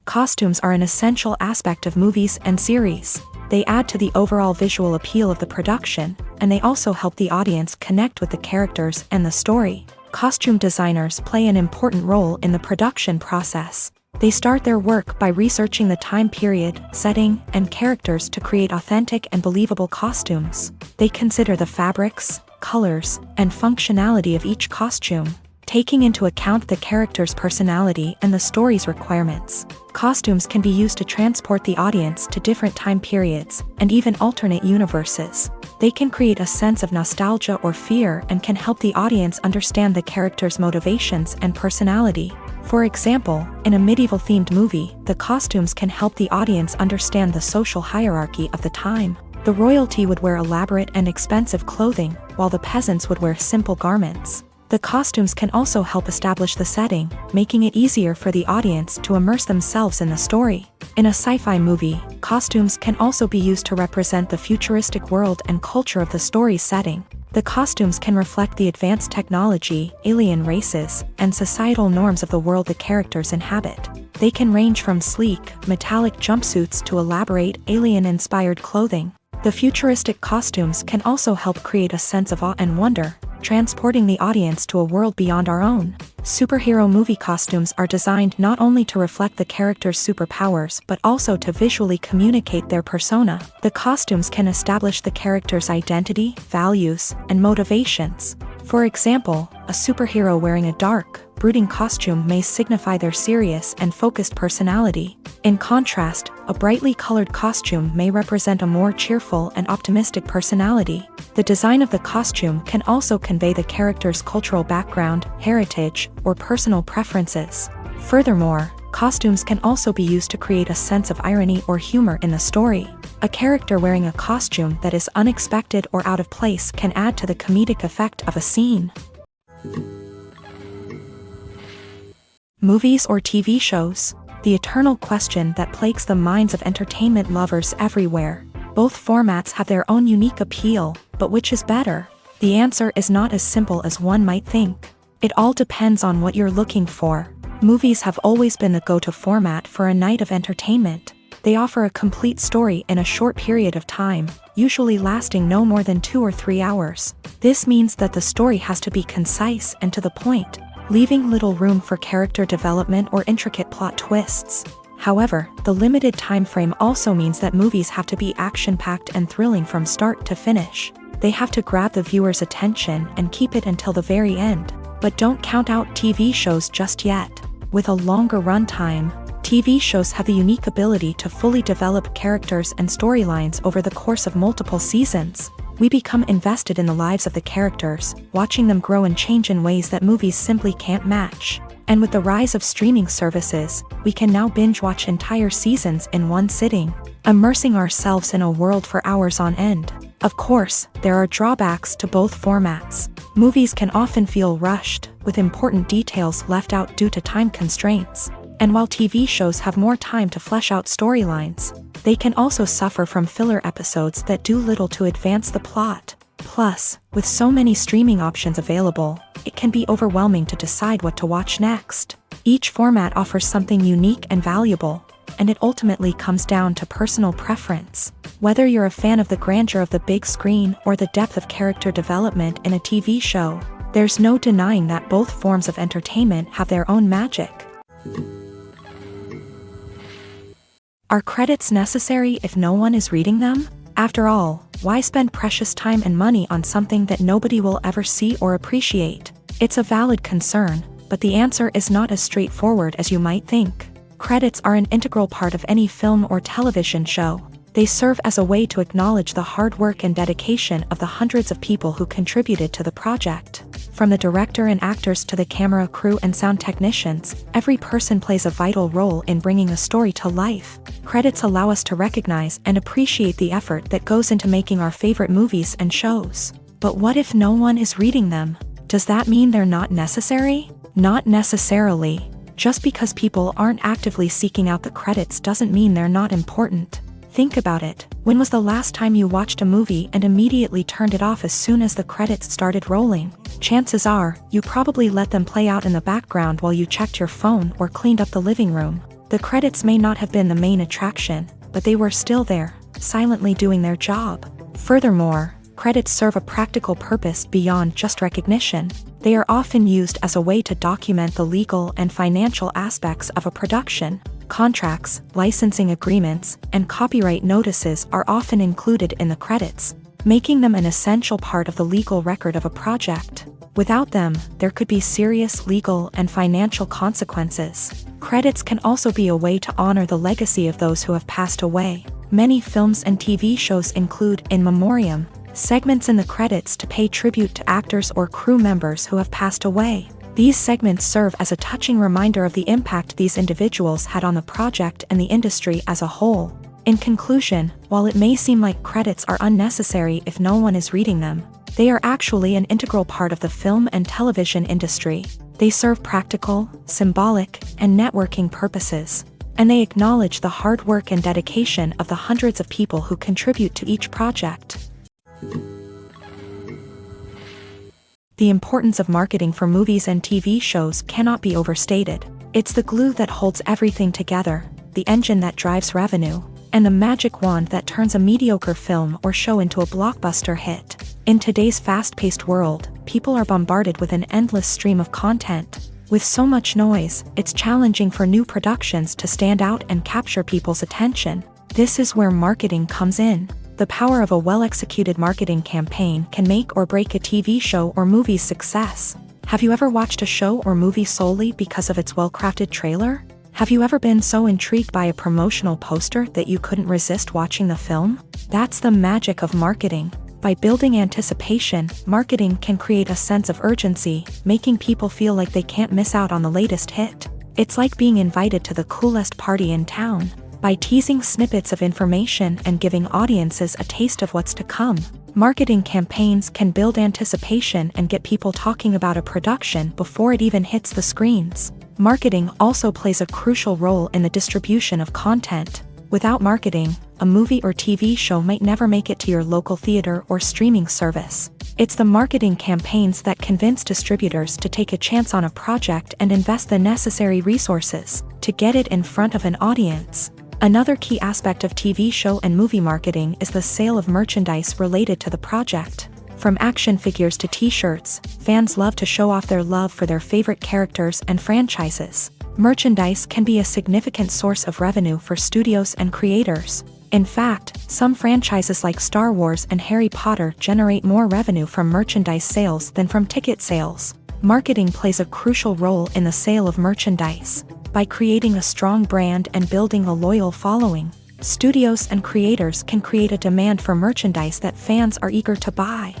Costumes are an essential aspect of movies and series. They add to the overall visual appeal of the production, and they also help the audience connect with the characters and the story. Costume designers play an important role in the production process. They start their work by researching the time period, setting, and characters to create authentic and believable costumes. They consider the fabrics, colors, and functionality of each costume, taking into account the character's personality and the story's requirements. Costumes can be used to transport the audience to different time periods and even alternate universes. They can create a sense of nostalgia or fear and can help the audience understand the character's motivations and personality. For example, in a medieval-themed movie, the costumes can help the audience understand the social hierarchy of the time. The royalty would wear elaborate and expensive clothing, while the peasants would wear simple garments. The costumes can also help establish the setting, making it easier for the audience to immerse themselves in the story. In a sci-fi movie, costumes can also be used to represent the futuristic world and culture of the story's setting. The costumes can reflect the advanced technology, alien races, and societal norms of the world the characters inhabit. They can range from sleek, metallic jumpsuits to elaborate, alien-inspired clothing. The futuristic costumes can also help create a sense of awe and wonder, transporting the audience to a world beyond our own. Superhero movie costumes are designed not only to reflect the character's superpowers but also to visually communicate their persona. The costumes can establish the character's identity, values, and motivations. For example, a superhero wearing a dark, brooding costume may signify their serious and focused personality. In contrast, a brightly colored costume may represent a more cheerful and optimistic personality. The design of the costume can also convey the character's cultural background, heritage, or personal preferences. Furthermore, costumes can also be used to create a sense of irony or humor in the story. A character wearing a costume that is unexpected or out of place can add to the comedic effect of a scene. Movies or TV shows? The eternal question that plagues the minds of entertainment lovers everywhere. Both formats have their own unique appeal, but which is better? The answer is not as simple as one might think. It all depends on what you're looking for. Movies have always been the go-to format for a night of entertainment. They offer a complete story in a short period of time, usually lasting no more than 2 or 3 hours. This means that the story has to be concise and to the point, leaving little room for character development or intricate plot twists. However, the limited time frame also means that movies have to be action-packed and thrilling from start to finish. They have to grab the viewer's attention and keep it until the very end. But don't count out TV shows just yet. With a longer runtime, TV shows have the unique ability to fully develop characters and storylines over the course of multiple seasons. We become invested in the lives of the characters, watching them grow and change in ways that movies simply can't match. And with the rise of streaming services, we can now binge-watch entire seasons in one sitting, immersing ourselves in a world for hours on end. Of course, there are drawbacks to both formats. Movies can often feel rushed, with important details left out due to time constraints. And while TV shows have more time to flesh out storylines, they can also suffer from filler episodes that do little to advance the plot. Plus, with so many streaming options available, it can be overwhelming to decide what to watch next. Each format offers something unique and valuable, and it ultimately comes down to personal preference. Whether you're a fan of the grandeur of the big screen or the depth of character development in a TV show, there's no denying that both forms of entertainment have their own magic. Are credits necessary if no one is reading them? After all, why spend precious time and money on something that nobody will ever see or appreciate? It's a valid concern, but the answer is not as straightforward as you might think. Credits are an integral part of any film or television show. They serve as a way to acknowledge the hard work and dedication of the hundreds of people who contributed to the project. From the director and actors to the camera crew and sound technicians, every person plays a vital role in bringing a story to life. Credits allow us to recognize and appreciate the effort that goes into making our favorite movies and shows. But what if no one is reading them? Does that mean they're not necessary? Not necessarily. Just because people aren't actively seeking out the credits doesn't mean they're not important. Think about it. When was the last time you watched a movie and immediately turned it off as soon as the credits started rolling? Chances are, you probably let them play out in the background while you checked your phone or cleaned up the living room. The credits may not have been the main attraction, but they were still there, silently doing their job. Furthermore, credits serve a practical purpose beyond just recognition. They are often used as a way to document the legal and financial aspects of a production. Contracts, licensing agreements, and copyright notices are often included in the credits, making them an essential part of the legal record of a project. Without them, there could be serious legal and financial consequences. Credits can also be a way to honor the legacy of those who have passed away. Many films and TV shows include in memoriam segments in the credits to pay tribute to actors or crew members who have passed away. These segments serve as a touching reminder of the impact these individuals had on the project and the industry as a whole. In conclusion, while it may seem like credits are unnecessary if no one is reading them, they are actually an integral part of the film and television industry. They serve practical, symbolic, and networking purposes, and they acknowledge the hard work and dedication of the hundreds of people who contribute to each project. The importance of marketing for movies and TV shows cannot be overstated. It's the glue that holds everything together, the engine that drives revenue, and the magic wand that turns a mediocre film or show into a blockbuster hit. In today's fast-paced world, people are bombarded with an endless stream of content. With so much noise, it's challenging for new productions to stand out and capture people's attention. This is where marketing comes in. The power of a well-executed marketing campaign can make or break a TV show or movie's success. Have you ever watched a show or movie solely because of its well-crafted trailer? Have you ever been so intrigued by a promotional poster that you couldn't resist watching the film? That's the magic of marketing. By building anticipation, marketing can create a sense of urgency, making people feel like they can't miss out on the latest hit. It's like being invited to the coolest party in town. By teasing snippets of information and giving audiences a taste of what's to come, marketing campaigns can build anticipation and get people talking about a production before it even hits the screens. Marketing also plays a crucial role in the distribution of content. Without marketing, a movie or TV show might never make it to your local theater or streaming service. It's the marketing campaigns that convince distributors to take a chance on a project and invest the necessary resources to get it in front of an audience. Another key aspect of TV show and movie marketing is the sale of merchandise related to the project. From action figures to t-shirts, fans love to show off their love for their favorite characters and franchises. Merchandise can be a significant source of revenue for studios and creators. In fact, some franchises like Star Wars and Harry Potter generate more revenue from merchandise sales than from ticket sales. Marketing plays a crucial role in the sale of merchandise. By creating a strong brand and building a loyal following, studios and creators can create a demand for merchandise that fans are eager to buy.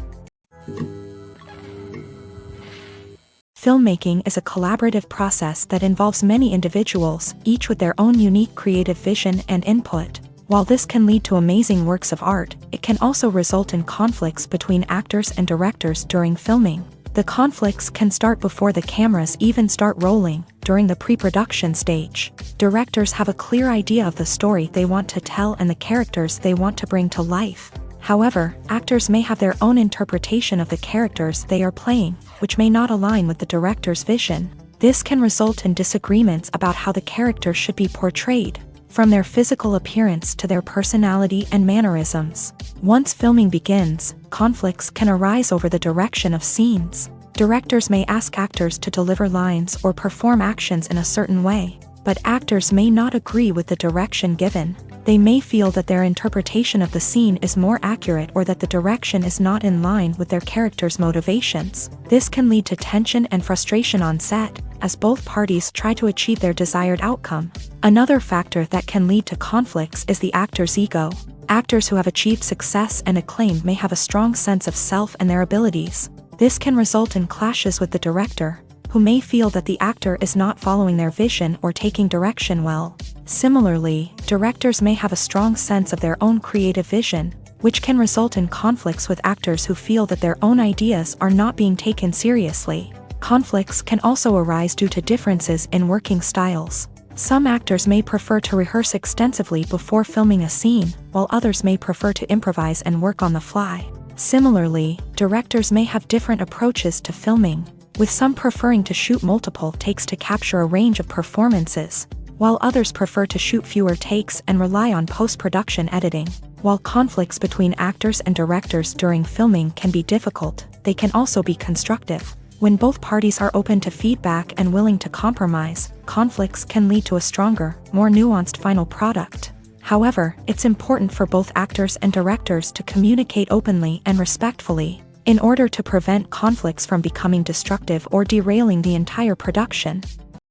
Filmmaking is a collaborative process that involves many individuals, each with their own unique creative vision and input. While this can lead to amazing works of art, it can also result in conflicts between actors and directors during filming. The conflicts can start before the cameras even start rolling, during the pre-production stage. Directors have a clear idea of the story they want to tell and the characters they want to bring to life. However, actors may have their own interpretation of the characters they are playing, which may not align with the director's vision. This can result in disagreements about how the characters should be portrayed, from their physical appearance to their personality and mannerisms. Once filming begins, conflicts can arise over the direction of scenes. Directors may ask actors to deliver lines or perform actions in a certain way, but actors may not agree with the direction given. They may feel that their interpretation of the scene is more accurate or that the direction is not in line with their character's motivations. This can lead to tension and frustration on set, as both parties try to achieve their desired outcome. Another factor that can lead to conflicts is the actor's ego. Actors who have achieved success and acclaim may have a strong sense of self and their abilities. This can result in clashes with the director, who may feel that the actor is not following their vision or taking direction well. Similarly, directors may have a strong sense of their own creative vision, which can result in conflicts with actors who feel that their own ideas are not being taken seriously. Conflicts can also arise due to differences in working styles. Some actors may prefer to rehearse extensively before filming a scene, while others may prefer to improvise and work on the fly. Similarly, directors may have different approaches to filming, with some preferring to shoot multiple takes to capture a range of performances, while others prefer to shoot fewer takes and rely on post-production editing. While conflicts between actors and directors during filming can be difficult, they can also be constructive. When both parties are open to feedback and willing to compromise, conflicts can lead to a stronger, more nuanced final product. However, it's important for both actors and directors to communicate openly and respectfully, in order to prevent conflicts from becoming destructive or derailing the entire production.